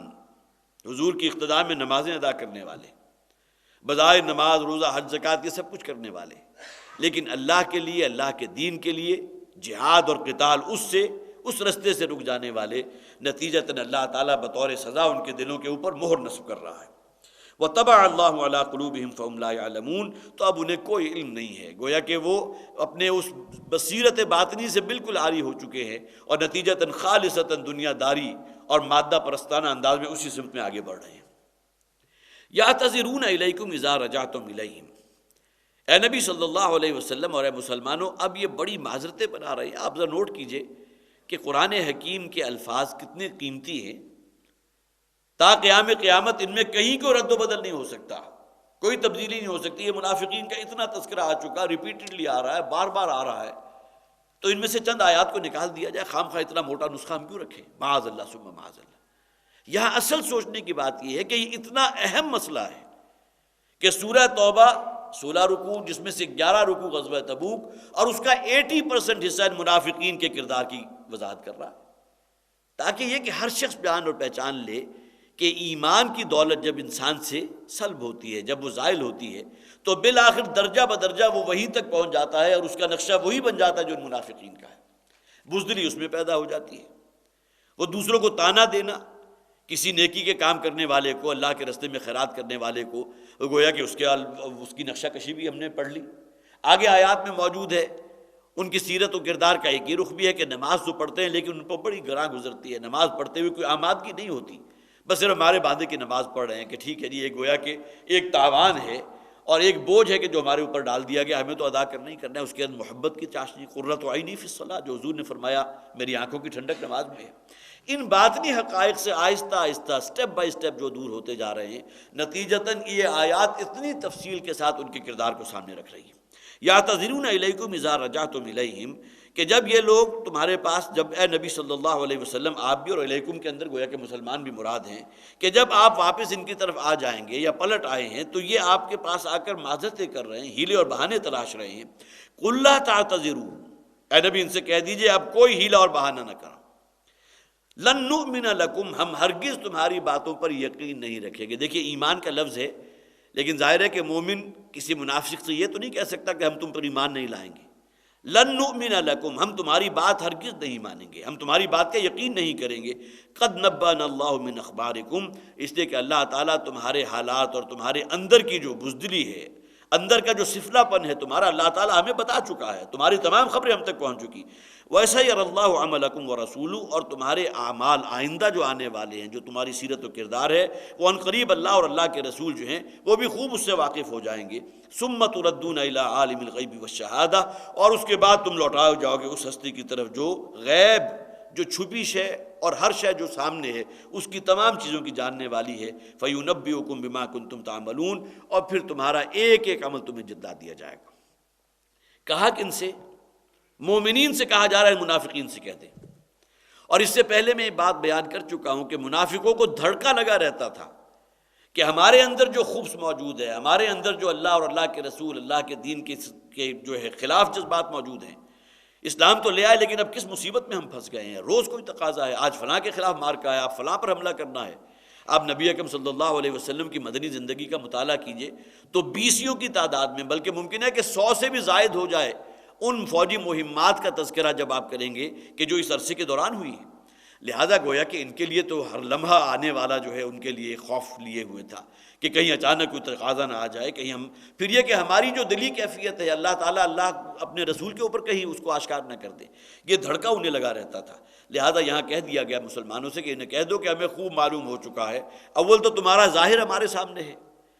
حضور کی اقتداء میں نمازیں ادا کرنے والے، بظاہر نماز، روزہ، حج، زکوٰۃ یہ سب کچھ کرنے والے، لیکن اللہ کے لیے، اللہ کے دین کے لیے جہاد اور قتال اس رستے سے رک جانے والے، نتیجتاً اللہ تعالیٰ بطور سزا ان کے دلوں کے اوپر مہر نصب کر رہا ہے۔ وطبع اللہ علی قلوبہم فہم لا یعلمون، تو اب انہیں کوئی علم نہیں ہے، گویا کہ وہ اپنے اس بصیرت باطنی سے بالکل عاری ہو چکے ہیں اور نتیجتاً خالصتاً دنیا داری اور مادہ پرستانہ انداز میں اسی سمت میں آگے بڑھ رہے ہیں۔ یعتذرون الیکم اذا رجعتم الیہم، اے نبی صلی اللہ علیہ وسلم اور اے مسلمانوں، اب یہ بڑی معذرتیں بنا رہے ہیں۔ آپ ذرا نوٹ کیجئے کہ قرآن حکیم کے الفاظ کتنے قیمتی ہیں، تا قیام قیامت ان میں کہیں کوئی رد و بدل نہیں ہو سکتا، کوئی تبدیلی نہیں ہو سکتی۔ یہ منافقین کا اتنا تذکرہ آ چکا، ریپیٹڈلی آ رہا ہے، بار بار آ رہا ہے، تو ان میں سے چند آیات کو نکال دیا جائے، خام خواہ اتنا موٹا نسخہ ہم کیوں رکھیں؟ معاذ اللہ ثم معاذ اللہ۔ یہاں اصل سوچنے کی بات یہ ہے کہ یہ اتنا اہم مسئلہ ہے کہ سورہ توبہ 16 رکوع، جس میں سے 11 رکوع غزوہ تبوک، اور اس کا 80% حصہ ان منافقین کے کردار کی وضاحت کر رہا ہے، تاکہ یہ کہ ہر شخص بیان اور پہچان لے کہ ایمان کی دولت جب انسان سے سلب ہوتی ہے، جب وہ زائل ہوتی ہے، تو بالآخر درجہ بدرجہ وہ وہیں تک پہنچ جاتا ہے اور اس کا نقشہ وہی بن جاتا ہے جو ان منافقین کا ہے۔ بزدلی اس میں پیدا ہو جاتی ہے، وہ دوسروں کو تانا دینا، کسی نیکی کے کام کرنے والے کو، اللہ کے راستے میں خیرات کرنے والے کو، گویا کہ اس کی نقشہ کشی بھی ہم نے پڑھ لی۔ آگے آیات میں موجود ہے ان کی سیرت و کردار کا ایک ہی رخ بھی ہے کہ نماز تو پڑھتے ہیں لیکن ان پر بڑی گراں گزرتی ہے، نماز پڑھتے ہوئے کوئی آمادگی نہیں ہوتی، بس صرف ہمارے باندھے کی نماز پڑھ رہے ہیں کہ ٹھیک ہے جی، یہ گویا کہ ایک تاوان ہے اور ایک بوجھ ہے کہ جو ہمارے اوپر ڈال دیا گیا، ہمیں تو ادا کرنا ہی کرنا ہے۔ اس کے اندر محبت کی چاشنی، قرۃ عینی فی الصلاۃ، جو حضور نے فرمایا میری آنکھوں کی ٹھنڈک نماز میں ہے۔ ان باطنی حقائق سے آہستہ آہستہ سٹیپ بائی سٹیپ جو دور ہوتے جا رہے ہیں، نتیجتاً یہ آیات اتنی تفصیل کے ساتھ ان کے کردار کو سامنے رکھ رہی ہیں۔ یعتذرون الیکم اذا رجعتم الیہم، کہ جب یہ لوگ تمہارے پاس، جب اے نبی صلی اللہ علیہ وسلم آپ بھی، اور علیکم کے اندر گویا کہ مسلمان بھی مراد ہیں، کہ جب آپ واپس ان کی طرف آ جائیں گے یا پلٹ آئے ہیں تو یہ آپ کے پاس آ کر معذرتیں کر رہے ہیں، ہیلے اور بہانے تلاش رہے ہیں۔ قل لا تعتذروا، اے نبی ان سے کہہ دیجئے اب کوئی ہیلا اور بہانہ نہ کرو۔ لن نؤمن لکم، ہم ہرگز تمہاری باتوں پر یقین نہیں رکھیں گے۔ دیکھیے ایمان کا لفظ ہے، لیکن ظاہر ہے کہ مومن کسی منافق سے یہ تو نہیں کہہ سکتا کہ ہم تم پر ایمان نہیں لائیں گے۔ لن نؤمن لکم، ہم تمہاری بات ہرگز نہیں مانیں گے، ہم تمہاری بات کا یقین نہیں کریں گے۔ قد نبأنا اللہ من اخبارکم، اس لیے کہ اللہ تعالیٰ تمہارے حالات اور تمہارے اندر کی جو بزدلی ہے، اندر کا جو سفلہ پن ہے تمہارا، اللہ تعالیٰ ہمیں بتا چکا ہے، تمہاری تمام خبریں ہم تک پہنچ چکی۔ وَيَسَيَّرَ اللَّهُ عَمَلَكُمْ وَرَسُولُهُ، اور تمہارے اعمال آئندہ جو آنے والے ہیں، جو تمہاری سیرت و کردار ہے، وہ ان قریب اللہ اور اللہ کے رسول جو ہیں وہ بھی خوب اس سے واقف ہو جائیں گے۔ ثُمَّ تُرَدُّونَ إِلَىٰ عَالِمِ الْغَيْبِ وَالشَّهَادَةِ، اور اس کے بعد تم لوٹائے جاؤ گے اس ہستی کی طرف جو غیب، جو چھپی شے اور ہر شے جو سامنے ہے اس کی تمام چیزوں کی جاننے والی ہے۔ فَيُنَبِّئُكُم بِمَا كُنتُمْ تَعْمَلُونَ، اور پھر تمہارا ایک ایک عمل تمہیں جتلا دیا جائے گا۔ کہا کن سے؟ مومنین سے کہا جا رہا ہے، منافقین سے کہتے ہیں۔ اور اس سے پہلے میں یہ بات بیان کر چکا ہوں کہ منافقوں کو دھڑکا لگا رہتا تھا کہ ہمارے اندر جو خبث موجود ہے، ہمارے اندر جو اللہ اور اللہ کے رسول، اللہ کے دین کے جو ہے خلاف جذبات موجود ہیں، اسلام تو لے آئے لیکن اب کس مصیبت میں ہم پھنس گئے ہیں۔ روز کوئی تقاضا ہے، آج فلاں کے خلاف مارکا ہے، آپ فلاں پر حملہ کرنا ہے، آپ نبی اکرم صلی اللہ علیہ وسلم کی مدنی زندگی کا مطالعہ کیجئے تو بیسیوں کی تعداد میں، بلکہ ممکن ہے کہ 100 سے بھی زائد ہو جائے، ان فوجی مہمات کا تذکرہ جب آپ کریں گے کہ جو اس عرصے کے دوران ہوئی ہے۔ لہذا گویا کہ ان کے لیے تو ہر لمحہ آنے والا جو ہے ان کے لیے خوف لیے ہوئے تھا کہ کہیں اچانک کوئی تقاضا نہ آ جائے، کہیں ہم پھر یہ کہ ہماری جو دلی کیفیت ہے اللہ تعالیٰ اپنے رسول کے اوپر کہیں اس کو آشکار نہ کر دے، یہ دھڑکا انہیں لگا رہتا تھا۔ لہذا یہاں کہہ دیا گیا مسلمانوں سے کہ انہیں کہہ دو کہ ہمیں خوب معلوم ہو چکا ہے، اول تو تمہارا ظاہر ہمارے سامنے ہے،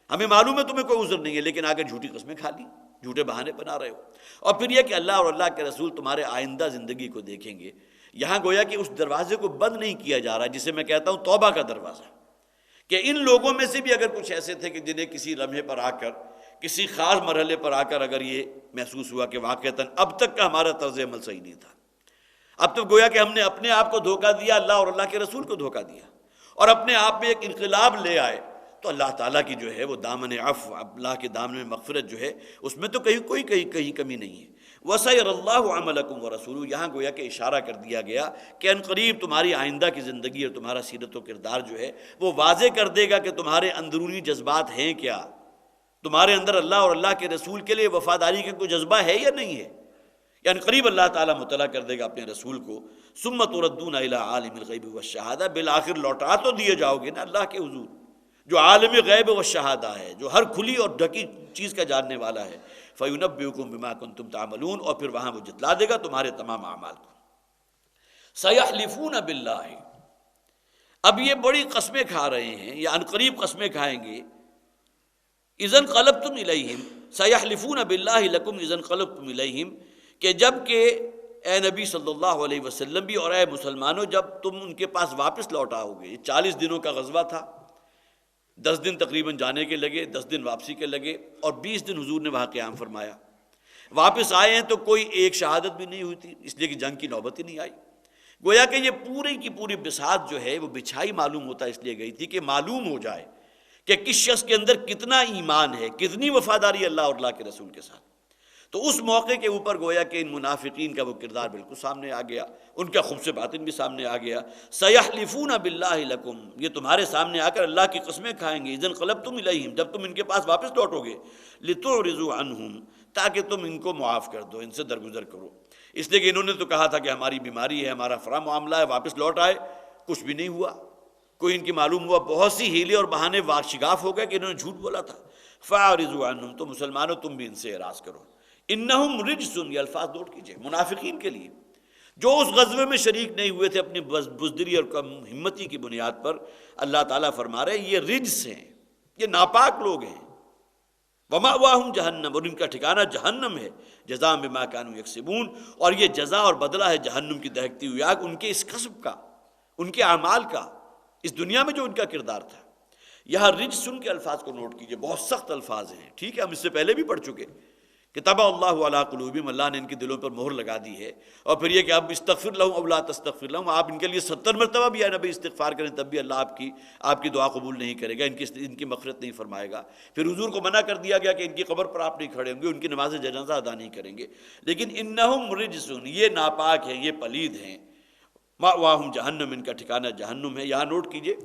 ہمیں معلوم ہے تمہیں کوئی عذر نہیں ہے، لیکن آگے جھوٹی قسمیں کھا لی، جھوٹے بہانے بنا رہے ہو۔ اور پھر یہ کہ اللہ اور اللہ کے رسول تمہارے آئندہ زندگی کو دیکھیں گے۔ یہاں گویا کہ اس دروازے کو بند نہیں کیا جا رہا جسے میں کہتا ہوں توبہ کا دروازہ، کہ ان لوگوں میں سے بھی اگر کچھ ایسے تھے کہ جنہیں کسی لمحے پر آ کر، کسی خاص مرحلے پر آ کر اگر یہ محسوس ہوا کہ واقعتاً اب تک کا ہمارا طرز عمل صحیح نہیں تھا، اب تو گویا کہ ہم نے اپنے آپ کو دھوکہ دیا، اللہ اور اللہ کے رسول کو دھوکہ دیا، اور اپنے آپ میں ایک انقلاب لے آئے، تو اللہ تعالیٰ کی جو ہے وہ دامن عفو، اللہ کے دامن میں مغفرت جو ہے اس میں تو کہیں کمی نہیں ہے۔ وَسَيَرَ اللَّهُ عَمَلَكُمْ وَرَسُولُهُ، یہاں گویا کہ اشارہ کر دیا گیا کہ ان قریب تمہاری آئندہ کی زندگی اور تمہارا سیرت و کردار جو ہے وہ واضح کر دے گا کہ تمہارے اندرونی جذبات ہیں کیا، تمہارے اندر اللہ اور اللہ کے رسول کے لیے وفاداری کا کوئی جذبہ ہے یا نہیں ہے۔ یعنی قریب اللہ تعالیٰ مطلع کر دے گا اپنے رسول کو، ثُمَّ تُرَدُّونَ إِلَىٰ عَالِمِ الْغَيْبِ وَالشَّهَادَةِ، بالآخر لوٹا تو دیے جاؤ گے نا اللہ کے حضور، جو عالم غیب و شہادہ ہے، جو ہر کھلی اور ڈھکی چیز کا جاننے والا ہے۔ فَيُنَبِّئُكُم بِمَا كُنتُمْ تَعْمَلُونَ، اور پھر وہاں وہ جتلا دے گا تمہارے تمام اعمال کو۔ سَيَحْلِفُونَ بِاللَّهِ، اب یہ بڑی قسمیں کھا رہے ہیں، یا ان قریب قسمیں کھائیں گے۔ اِذَا انقلبتم إِلَيْهِمْ، سَيَحْلِفُونَ بِاللَّهِ لَكُمْ إِذَا انقلبتم إِلَيْهِمْ، کہ جب کہ اے نبی صلی اللہ علیہ وسلم بھی اور اے مسلمانوں جب تم ان کے پاس واپس لوٹ آؤ گے، 40 دنوں کا غزوہ تھا، 10 دن تقریباً جانے کے لگے، 10 دن واپسی کے لگے، اور 20 دن حضور نے وہاں قیام فرمایا۔ واپس آئے ہیں تو کوئی ایک شہادت بھی نہیں ہوئی تھی، اس لیے کہ جنگ کی نوبت ہی نہیں آئی۔ گویا کہ یہ پوری کی پوری بساط جو ہے وہ بچھائی معلوم ہوتا اس لیے گئی تھی کہ معلوم ہو جائے کہ کس شخص کے اندر کتنا ایمان ہے، کتنی وفاداری اللہ اور اللہ کے رسول کے ساتھ۔ تو اس موقع کے اوپر گویا کہ ان منافقین کا وہ کردار بالکل سامنے آ گیا، ان کا خبث باطن بھی سامنے آ گیا۔ سَيَحْلِفُونَ بِاللَّهِ لَكُمْ، یہ تمہارے سامنے آ کر اللہ کی قسمیں کھائیں گے، اِذَا انقلبتم إِلَيْهِمْ، جب تم ان کے پاس واپس لوٹو گے، لِتُعْرِضُوا عَنْهُمْ، تاکہ تم ان کو معاف کر دو، ان سے درگزر کرو۔ اس لیے کہ انہوں نے تو کہا تھا کہ ہماری بیماری ہے، ہمارا فلاں معاملہ ہے، واپس لوٹ آئے، کچھ بھی نہیں ہوا، کوئی ان کی معلوم ہوا بہت سی ہیلے اور بہانے شگاف ہو گئے کہ انہوں نے جھوٹ بولا تھا۔ فَأَعْرِضُوا عَنْهُمْ، تو مسلمانوں تم بھی ان سے اعراض کرو۔ انہم رجسن، یہ الفاظ نوٹ کیجئے، منافقین کے لیے جو اس غزوے میں شریک نہیں ہوئے تھے اپنی بزدلی اور کم ہمتی کی بنیاد پر، اللہ تعالیٰ فرما رہے ہیں یہ رجس ہیں، یہ ناپاک لوگ ہیں۔ وَمَأْوَاهُمْ جَهَنَّمُ، اور ان کا ٹھکانہ جہنم ہے، جزاء بما كانوا يكسبون، اور یہ جزا اور بدلہ ہے جہنم کی دہکتی ہوئی آگ، ان کے اس کسب کا، ان کے اعمال کا، اس دنیا میں جو ان کا کردار تھا۔ یہاں رجسن کے الفاظ کو نوٹ کیجئے، بہت سخت الفاظ ہیں، ٹھیک ہے، ہم اس سے پہلے بھی پڑھ چکے کہ طبع اللہ علی قلوبہم، اللہ نے ان کے دلوں پر مہر لگا دی ہے۔ اور پھر یہ کہ اب استغفر لہم او لا تستغفر لہم، آپ ان کے لیے 70 مرتبہ بھی اے نبی استغفار کریں تب بھی اللہ آپ کی دعا قبول نہیں کرے گا، ان کی مغفرت نہیں فرمائے گا۔ پھر حضور کو منع کر دیا گیا کہ ان کی قبر پر آپ نہیں کھڑے ہوں گے، ان کی نماز جنازہ ادا نہیں کریں گے۔ لیکن انہم رجسن، یہ ناپاک ہیں، یہ پلید ہیں۔ مأواہم جہنم، ان کا ٹھکانہ جہنم ہے۔ یہاں نوٹ کیجئے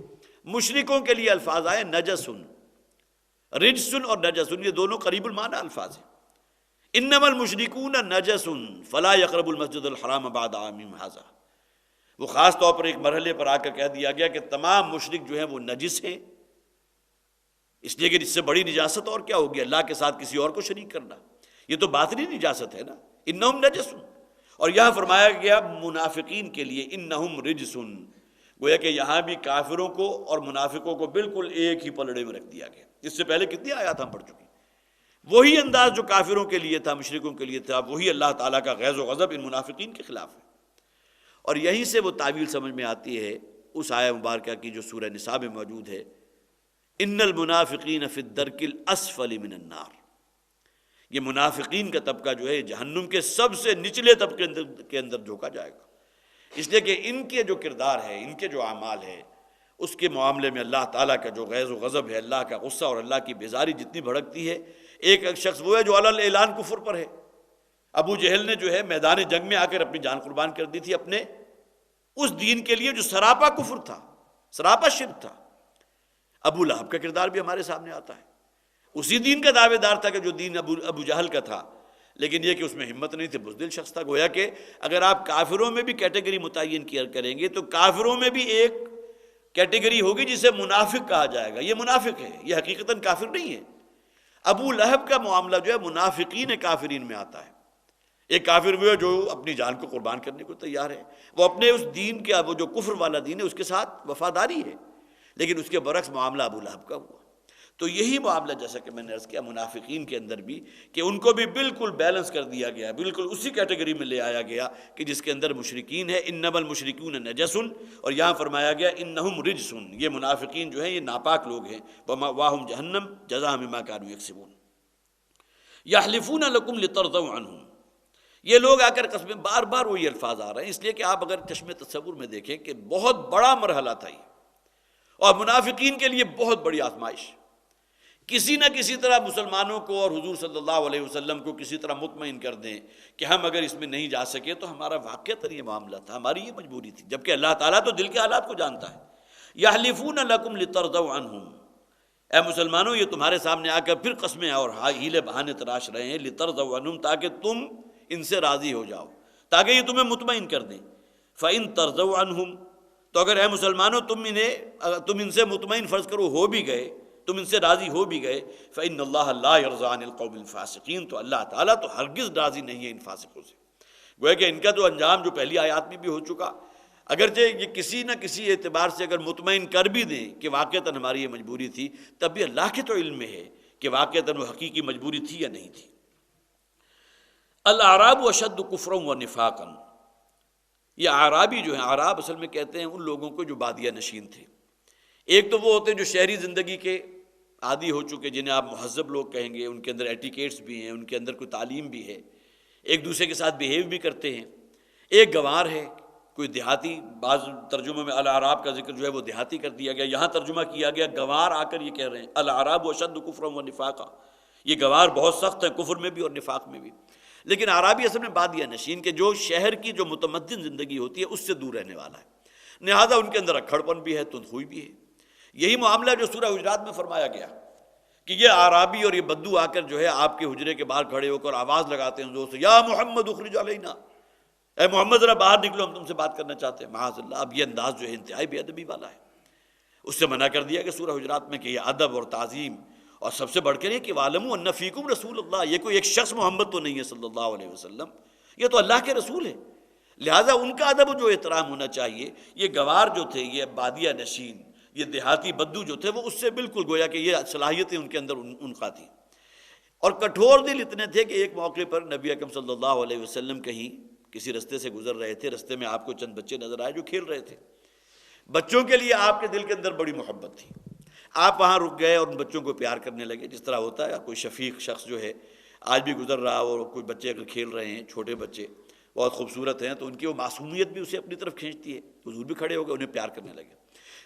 مشرکوں کے لیے الفاظ آئے نجسن، رجسن اور نجسن، یہ دونوں قریب المعنی الفاظ ہیں۔ انما المشرکون نجس فلا یقربوا المسجد الحرام بعد عامہم ھذا، وہ خاص طور پر ایک مرحلے پر آ کر کہہ دیا گیا کہ تمام مشرک جو ہیں وہ نجس ہیں، اس لیے کہ اس سے بڑی نجاست اور کیا ہوگی، اللہ کے ساتھ کسی اور کو شریک کرنا، یہ تو باطنی نجاست ہے نا، انہم نجس۔ اور یہاں فرمایا گیا منافقین کے لیے انہم رجسن، گویا کہ یہاں بھی کافروں کو اور منافقوں کو بالکل ایک ہی پلڑے میں رکھ دیا گیا۔ اس سے پہلے کتنی آیات ہم پڑھ چکے، وہی انداز جو کافروں کے لیے تھا، مشرکوں کے لیے تھا، وہی اللہ تعالیٰ کا غیظ و غضب ان منافقین کے خلاف ہے۔ اور یہیں سے وہ تعویل سمجھ میں آتی ہے اس آیہ مبارکہ کی جو سورہ نساء میں موجود ہے، ان المنافقین فی الدرک الاسفل من النار، یہ منافقین کا طبقہ جو ہے جہنم کے سب سے نچلے طبقے کے اندر جھونکا جائے گا، اس لیے کہ ان کے جو کردار ہے، ان کے جو اعمال ہے، اس کے معاملے میں اللہ تعالیٰ کا جو غیظ و غضب ہے، اللہ کا غصہ اور اللہ کی بیزاری جتنی بھڑکتی ہے۔ ایک شخص وہ ہے جو علی الاعلان کفر پر ہے، ابو جہل نے جو ہے میدان جنگ میں آ کر اپنی جان قربان کر دی تھی اپنے اس دین کے لیے جو سراپا کفر تھا، سراپا شرک تھا۔ ابو لہب کا کردار بھی ہمارے سامنے آتا ہے، اسی دین کا دعوے دار تھا کہ جو دین ابو جہل کا تھا، لیکن یہ کہ اس میں ہمت نہیں تھی، بزدل شخص تھا۔ گویا کہ اگر آپ کافروں میں بھی کیٹیگری متعین کیا کریں گے تو کافروں میں بھی ایک کیٹیگری ہوگی جسے منافق کہا جائے گا، یہ منافق ہے، یہ حقیقتاً کافر نہیں ہے۔ ابو لہب کا معاملہ جو ہے منافقین کافرین میں آتا ہے۔ ایک کافر وہ ہے جو اپنی جان کو قربان کرنے کو تیار ہے، وہ اپنے اس دین کے، وہ جو کفر والا دین ہے اس کے ساتھ وفاداری ہے، لیکن اس کے برعکس معاملہ ابو لہب کا ہوا۔ تو یہی معاملہ جیسا کہ میں نے عرض کیا منافقین کے اندر بھی، کہ ان کو بھی بالکل بیلنس کر دیا گیا، بالکل اسی کیٹیگری میں لے آیا گیا کہ جس کے اندر مشرکین ہے، انما المشرکون نجس، اور یہاں فرمایا گیا انہم رجس، یہ منافقین جو ہیں یہ ناپاک لوگ ہیں، ومأواہم جہنم جزاء بما کانوا یکسبون۔ یحلفون لکم لترضوا عنہم، یہ لوگ آ کر قسمیں، بار بار وہی الفاظ آ رہے ہیں، اس لیے کہ آپ اگر چشم تصور میں دیکھیں کہ بہت بڑا مرحلہ تھا یہ، اور منافقین کے لیے بہت بڑی آزمائش، کسی نہ کسی طرح مسلمانوں کو اور حضور صلی اللہ علیہ وسلم کو کسی طرح مطمئن کر دیں کہ ہم اگر اس میں نہیں جا سکے تو ہمارا واقعتاً یہ معاملہ تھا، ہماری یہ مجبوری تھی، جبکہ اللہ تعالیٰ تو دل کے حالات کو جانتا ہے۔ یحلفون لکم لترضوا عنہم، اے مسلمانوں یہ تمہارے سامنے آ کر پھر قسمیں اور ہیلے بہانے تراش رہے ہیں، لترضوا عنہم، تاکہ تم ان سے راضی ہو جاؤ، تاکہ یہ تمہیں مطمئن کر دیں۔ فإن ترضوا عنہم، تو اگر اے مسلمانوں تم ان سے مطمئن فرض کرو ہو بھی گئے، تم ان سے راضی ہو بھی گئے، فإن اللہ لا يرضى عن القوم الفاسقین، تو اللہ تعالیٰ تو ہرگز راضی نہیں ہے ان فاسقوں سے۔ گویا کہ ان کا تو انجام جو پہلی آیات میں بھی ہو چکا، اگرچہ یہ کسی نہ کسی اعتبار سے اگر مطمئن کر بھی دیں کہ واقعتاً ہماری یہ مجبوری تھی، تب بھی اللہ کے تو علم میں ہے کہ واقعتاً وہ حقیقی مجبوری تھی یا نہیں تھی۔ الاعراب اشد کفرا ونفاقا، یہ اعرابی جو ہیں، اعراب اصل میں کہتے ہیں ان لوگوں کو جو بادیہ نشین تھے۔ ایک تو وہ ہوتے ہیں جو شہری زندگی کے عادی ہو چکے، جنہیں آپ مہذب لوگ کہیں گے، ان کے اندر ایٹیکیٹس بھی ہیں، ان کے اندر کوئی تعلیم بھی ہے، ایک دوسرے کے ساتھ بیہیو بھی کرتے ہیں۔ ایک گنوار ہے، کوئی دیہاتی، بعض ترجموں میں الاعراب کا ذکر جو ہے وہ دیہاتی کر دیا گیا، یہاں ترجمہ کیا گیا گنوار آ کر یہ کہہ رہے ہیں الاعراب اشد کفرا ونفاقا، یہ گنوار بہت سخت ہیں کفر میں بھی اور نفاق میں بھی۔ لیکن اعرابی اصل میں بادیہ نشین کے جو شہر کی جو متمدن زندگی ہوتی ہے اس سے دور رہنے والا ہے، لہذا ان کے اندر اکھڑ پن بھی ہے، تندخوئی بھی ہے۔ یہی معاملہ جو سورہ حجرات میں فرمایا گیا کہ یہ اعرابی اور یہ بدو آ کر جو ہے آپ کے حجرے کے باہر کھڑے ہو کر آواز لگاتے ہیں زور سے، یا محمد اخرج علینا، اے محمد ذرا باہر نکلو، ہم تم سے بات کرنا چاہتے ہیں۔ معاذ اللہ، اب یہ انداز جو ہے انتہائی بے ادبی والا ہے، اس سے منع کر دیا کہ سورہ حجرات میں کہ یہ ادب اور تعظیم، اور سب سے بڑھ کر یہ کہ وَعَلَمُوا أَنَّ فِيكُمْ رسول اللہ، یہ کوئی ایک شخص محمد تو نہیں ہے صلی اللہ علیہ وسلم، یہ تو اللہ کے رسول ہے، لہٰذا ان کا ادب و جو احترام ہونا چاہیے۔ یہ گوار جو تھے، یہ بادیہ نشین، یہ دیہاتی بدو جو تھے، وہ اس سے بالکل گویا کہ یہ صلاحیتیں ان کے اندر ان کا تھیں، اور کٹھور دل اتنے تھے کہ ایک موقع پر نبی اکرم صلی اللہ علیہ وسلم کہیں کسی رستے سے گزر رہے تھے، رستے میں آپ کو چند بچے نظر آئے جو کھیل رہے تھے، بچوں کے لیے آپ کے دل کے اندر بڑی محبت تھی، آپ وہاں رک گئے اور ان بچوں کو پیار کرنے لگے، جس طرح ہوتا ہے کوئی شفیق شخص جو ہے آج بھی گزر رہا ہو اور کوئی بچے اگر کھیل رہے ہیں، چھوٹے بچے بہت خوبصورت ہیں، تو ان کی وہ معصومیت بھی اسے اپنی طرف کھینچتی ہے، حضور بھی کھڑے ہو گئے، انہیں پیار کرنے لگے۔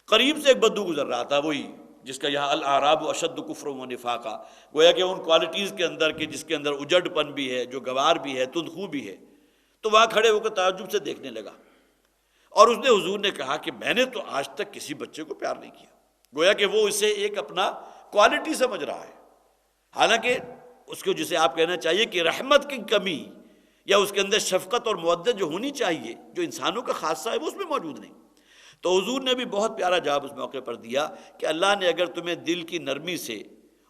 قریب سے ایک بدو گزر رہا تھا، وہی جس کا یہاں الاعراب اشد کفرا ونفاقا، گویا کہ ان کوالٹیز کے اندر کہ جس کے اندر اجڑ پن بھی ہے، جو گوار بھی ہے، تندخو بھی ہے، تو وہاں کھڑے ہو کر تعجب سے دیکھنے لگا، اور اس نے حضور نے کہا کہ میں نے تو آج تک کسی بچے کو پیار نہیں کیا، گویا کہ وہ اسے ایک اپنا کوالٹی سمجھ رہا ہے، حالانکہ اس کو جسے آپ کہنا چاہیے کہ رحمت کی کمی یا اس کے اندر شفقت اور مودت جو ہونی چاہیے، جو انسانوں کا خاصہ ہے، وہ اس میں موجود نہیں۔ تو حضور نے بھی بہت پیارا جواب اس موقع پر دیا کہ اللہ نے اگر تمہیں دل کی نرمی سے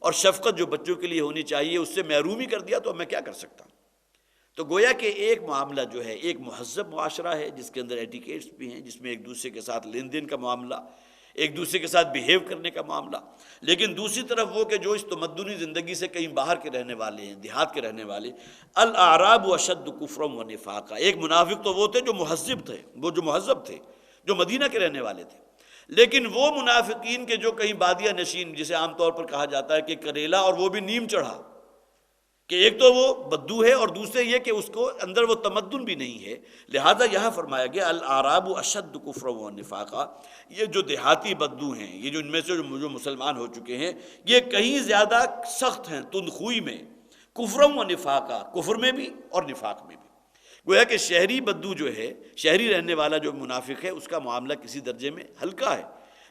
اور شفقت جو بچوں کے لیے ہونی چاہیے اس سے محروم ہی کر دیا تو میں کیا کر سکتا ہوں۔ تو گویا کہ ایک معاملہ جو ہے ایک مہذب معاشرہ ہے جس کے اندر ایٹیکیٹس بھی ہیں، جس میں ایک دوسرے کے ساتھ لین دین کا معاملہ، ایک دوسرے کے ساتھ بیہیو کرنے کا معاملہ، لیکن دوسری طرف وہ کہ جو اس تمدنی زندگی سے کہیں باہر کے رہنے والے ہیں، دیہات کے رہنے والے، الاعراب اشد کفرا ونفاقا، ایک منافق تو وہ تھے جو مہذب تھے، وہ جو مہذب تھے، جو مدینہ کے رہنے والے تھے، لیکن وہ منافقین کے جو کہیں بادیہ نشین، جسے عام طور پر کہا جاتا ہے کہ کریلا، اور وہ بھی نیم چڑھا، کہ ایک تو وہ بدو ہے اور دوسرے یہ کہ اس کو اندر وہ تمدن بھی نہیں ہے، لہذا یہاں فرمایا گیا الاعراب اشد کفرا ونفاقا، یہ جو دیہاتی بدو ہیں، یہ جو ان میں سے جو مسلمان ہو چکے ہیں، یہ کہیں زیادہ سخت ہیں تندخوئی میں، کفرا ونفاقا، کفر میں بھی اور نفاق میں بھی۔ گویا کہ شہری بدو جو ہے، شہری رہنے والا جو منافق ہے، اس کا معاملہ کسی درجے میں ہلکا ہے،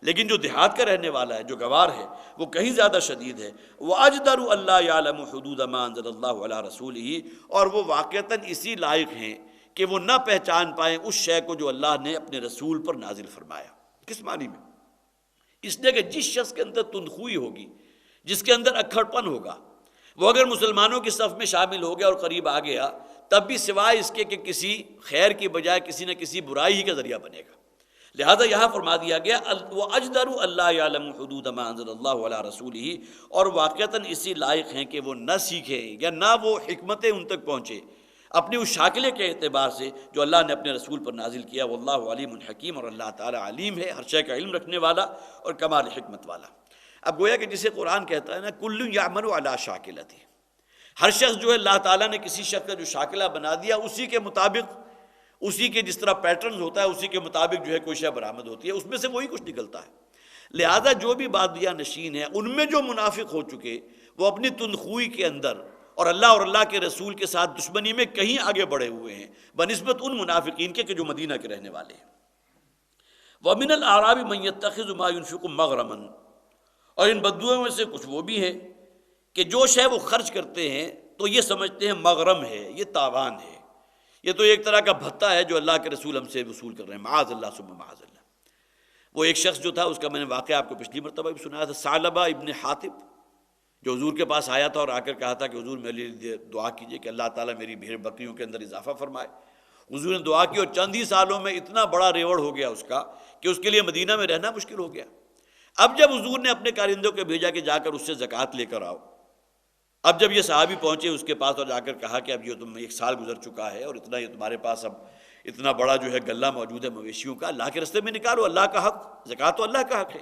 لیکن جو دیہات کا رہنے والا ہے، جو گوار ہے، وہ کہیں زیادہ شدید ہے۔ وَأَجْدَرُ أَلَّا يَعْلَمُ حُدُودَ مَا أَنزَلَ اللَّهُ عَلَىٰ رَسُولِهِ، اور وہ واقعتاً اسی لائق ہیں کہ وہ نہ پہچان پائیں اس شے کو جو اللہ نے اپنے رسول پر نازل فرمایا۔ کس معنی میں؟ اس لیے کہ جس شخص کے اندر تندخوئی ہوگی، جس کے اندر اکھڑ پن ہوگا، وہ اگر مسلمانوں کی صف میں شامل ہو گیا اور قریب آ گیا، تب بھی سوائے اس کے کہ کسی خیر کی بجائے کسی نہ کسی برائی ہی کا ذریعہ بنے گا۔ لہذا یہاں فرما دیا گیا وَأَجْدَرُ أَلَّا يَعْلَمُ حُدُودَ مَا أَنزَلَ اللَّهُ عَلَىٰ رَسُولِهِ، اور واقعتاً اسی لائق ہیں کہ وہ نہ سیکھیں یا نہ وہ حکمتیں ان تک پہنچے اپنی اس شاکلے کے اعتبار سے جو اللہ نے اپنے رسول پر نازل کیا۔ واللہ علیم حکیم، اور اللہ تعالیٰ علیم ہے، ہر شے کا علم رکھنے والا اور کمال حکمت والا۔ اب گویا کہ جسے قرآن کہتا ہے نا کل یعمل علی شاکلتہ، ہر شخص جو ہے اللہ تعالیٰ نے کسی شخص کا جو شاکلہ بنا دیا اسی کے مطابق، اسی کے جس طرح پیٹرنز ہوتا ہے اسی کے مطابق جو ہے کوئی شے برآمد ہوتی ہے، اس میں سے وہی کچھ نکلتا ہے۔ لہذا جو بھی بادیہ نشین ہیں ان میں جو منافق ہو چکے وہ اپنی تندخوئی کے اندر اور اللہ کے رسول کے ساتھ دشمنی میں کہیں آگے بڑھے ہوئے ہیں بنسبت ان منافقین کے کہ جو مدینہ کے رہنے والے ہیں۔ وَمِنَ الْأَعْرَابِ مَن يَتَّخِذُ مَا يُنْفِقُ مَغْرَمًا، اور ان بدوؤں میں سے کچھ وہ بھی ہیں کہ جو شے وہ خرچ کرتے ہیں تو یہ سمجھتے ہیں مغرم ہے، یہ تاوان ہے، یہ تو ایک طرح کا بھتہ ہے جو اللہ کے رسول ہم سے وصول کر رہے ہیں، معاذ اللہ ثم معاذ اللہ۔ وہ ایک شخص جو تھا، اس کا میں نے واقعہ آپ کو پچھلی مرتبہ بھی سنایا تھا، ثعلبہ ابن حاطب، جو حضور کے پاس آیا تھا اور آ کر کہا تھا کہ حضور میرے لیے دعا کیجئے کہ اللہ تعالیٰ میری بھیڑ بکریوں کے اندر اضافہ فرمائے۔ حضور نے دعا کی اور چند ہی سالوں میں اتنا بڑا ریوڑ ہو گیا اس کا کہ اس کے لیے مدینہ میں رہنا مشکل ہو گیا۔ اب جب حضور نے اپنے کارندوں کو بھیجا کہ جا کر اس سے زکوٰۃ لے کر آؤ، اب جب یہ صحابی پہنچے اس کے پاس اور جا کر کہا کہ اب یہ تم ایک سال گزر چکا ہے اور اتنا یہ تمہارے پاس اب اتنا بڑا جو ہے غلہ موجود ہے مویشیوں کا، اللہ کے راستے میں نکالو، اللہ کا حق، زکوٰۃ تو اللہ کا حق ہے۔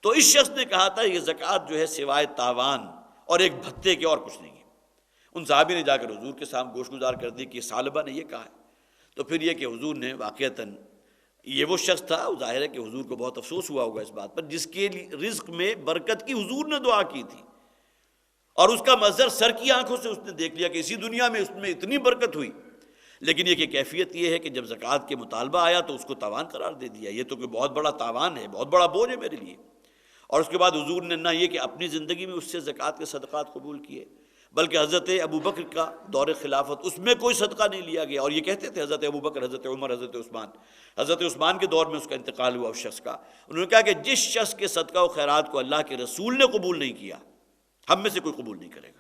تو اس شخص نے کہا تھا یہ زکوٰۃ جو ہے سوائے تاوان اور ایک بھتے کے اور کچھ نہیں ہے۔ ان صحابی نے جا کر حضور کے سامنے گوش گزار کر دی کہ ثعلبہ نے یہ کہا ہے۔ تو پھر یہ کہ حضور نے واقعتاً، یہ وہ شخص تھا، ظاہر ہے کہ حضور کو بہت افسوس ہوا ہوگا اس بات پر، جس کے رزق میں برکت کی حضور نے دعا کی تھی اور اس کا منظر سر کی آنکھوں سے اس نے دیکھ لیا کہ اسی دنیا میں اس میں اتنی برکت ہوئی، لیکن یہ کہ کیفیت یہ ہے کہ جب زکوٰۃ کے مطالبہ آیا تو اس کو تاوان قرار دے دیا، یہ تو کوئی بہت بڑا تاوان ہے، بہت بڑا بوجھ ہے میرے لیے۔ اور اس کے بعد حضور نے نہ یہ کہ اپنی زندگی میں اس سے زکوٰۃ کے صدقات قبول کیے، بلکہ حضرت ابو بکر کا دور خلافت اس میں کوئی صدقہ نہیں لیا گیا، اور یہ کہتے تھے حضرت ابو بکر، حضرت عمر، حضرت عثمان کے دور میں اس کا انتقال ہوا اس شخص کا، انہوں نے کہا کہ جس شخص کے صدقہ و خیرات کو اللہ کے رسول نے قبول نہیں کیا، ہم میں سے کوئی قبول نہیں کرے گا۔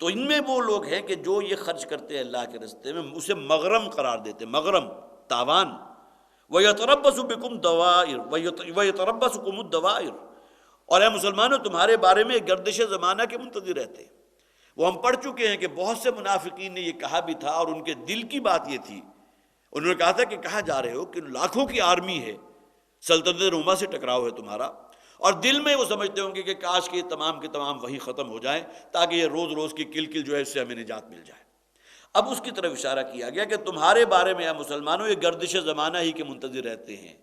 تو ان میں وہ لوگ ہیں کہ جو یہ خرچ کرتے ہیں اللہ کے راستے میں، اسے مغرم قرار دیتے، مغرم، تاوان۔ وَيَتَرَبَّصُ بِكُمْ دَوَائِرُ وَيَتَرَبَّصُكُمُ الدَّوَائِرُ، اور اے مسلمانوں تمہارے بارے میں گردش زمانہ کے منتظر رہتے۔ وہ ہم پڑھ چکے ہیں کہ بہت سے منافقین نے یہ کہا بھی تھا، اور ان کے دل کی بات یہ تھی، انہوں نے کہا تھا کہ کہاں جا رہے ہو کہ لاکھوں کی آرمی ہے، سلطنت روما سے ٹکراؤ ہے تمہارا، اور دل میں وہ سمجھتے ہوں گے کہ کاش کہ تمام کے تمام وہی ختم ہو جائیں تاکہ یہ روز روز کی کل کل جو ہے اس سے ہمیں نجات مل جائے۔ اب اس کی طرف اشارہ کیا گیا کہ تمہارے بارے میں اے مسلمانوں یہ گردش زمانہ ہی کے منتظر رہتے ہیں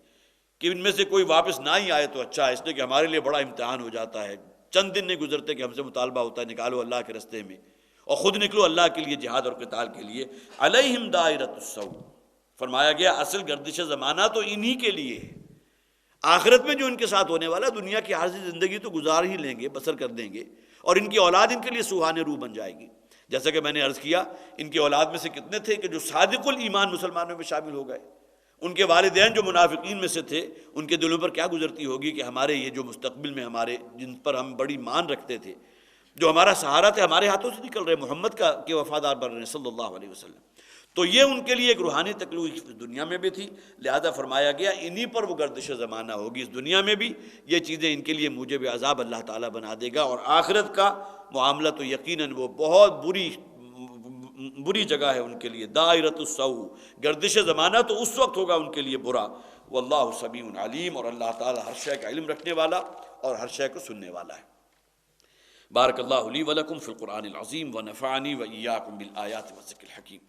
کہ ان میں سے کوئی واپس نہ ہی آئے تو اچھا ہے، اس لیے کہ ہمارے لیے بڑا امتحان ہو جاتا ہے، چند دن نہیں گزرتے کہ ہم سے مطالبہ ہوتا ہے نکالو اللہ کے راستے میں اور خود نکلو اللہ کے لیے جہاد اور قتال کے لیے۔ علیہم دائرۃ السوء، فرمایا گیا اصل گردش زمانہ تو انہی کے لیے ہے، آخرت میں جو ان کے ساتھ ہونے والا، دنیا کی عارضی زندگی تو گزار ہی لیں گے، بسر کر دیں گے، اور ان کی اولاد ان کے لیے سوہانے روح بن جائے گی۔ جیسا کہ میں نے عرض کیا، ان کی اولاد میں سے کتنے تھے کہ جو صادق الایمان مسلمانوں میں شامل ہو گئے، ان کے والدین جو منافقین میں سے تھے، ان کے دلوں پر کیا گزرتی ہوگی کہ ہمارے یہ جو مستقبل میں ہمارے جن پر ہم بڑی مان رکھتے تھے، جو ہمارا سہارا تھے، ہمارے ہاتھوں سے نکل رہے، محمد کا کے وفادار بن رہے صلی اللہ علیہ وسلم۔ تو یہ ان کے لیے ایک روحانی تکلیف دنیا میں بھی تھی، لہذا فرمایا گیا انہی پر وہ گردش زمانہ ہوگی، اس دنیا میں بھی یہ چیزیں ان کے لیے موجب عذاب اللہ تعالیٰ بنا دے گا، اور آخرت کا معاملہ تو یقیناً وہ بہت بری جگہ ہے ان کے لیے۔ دائرۃ السوء، گردش زمانہ تو اس وقت ہوگا ان کے لیے برا۔ واللہ سمیع علیم، اور اللہ تعالیٰ ہر شے کا علم رکھنے والا اور ہر شے کو سننے والا ہے۔ بارک اللہ لی ولکم فی القرآن العظیم ونفعنی وإیاکم بالآیات والذکر الحکیم۔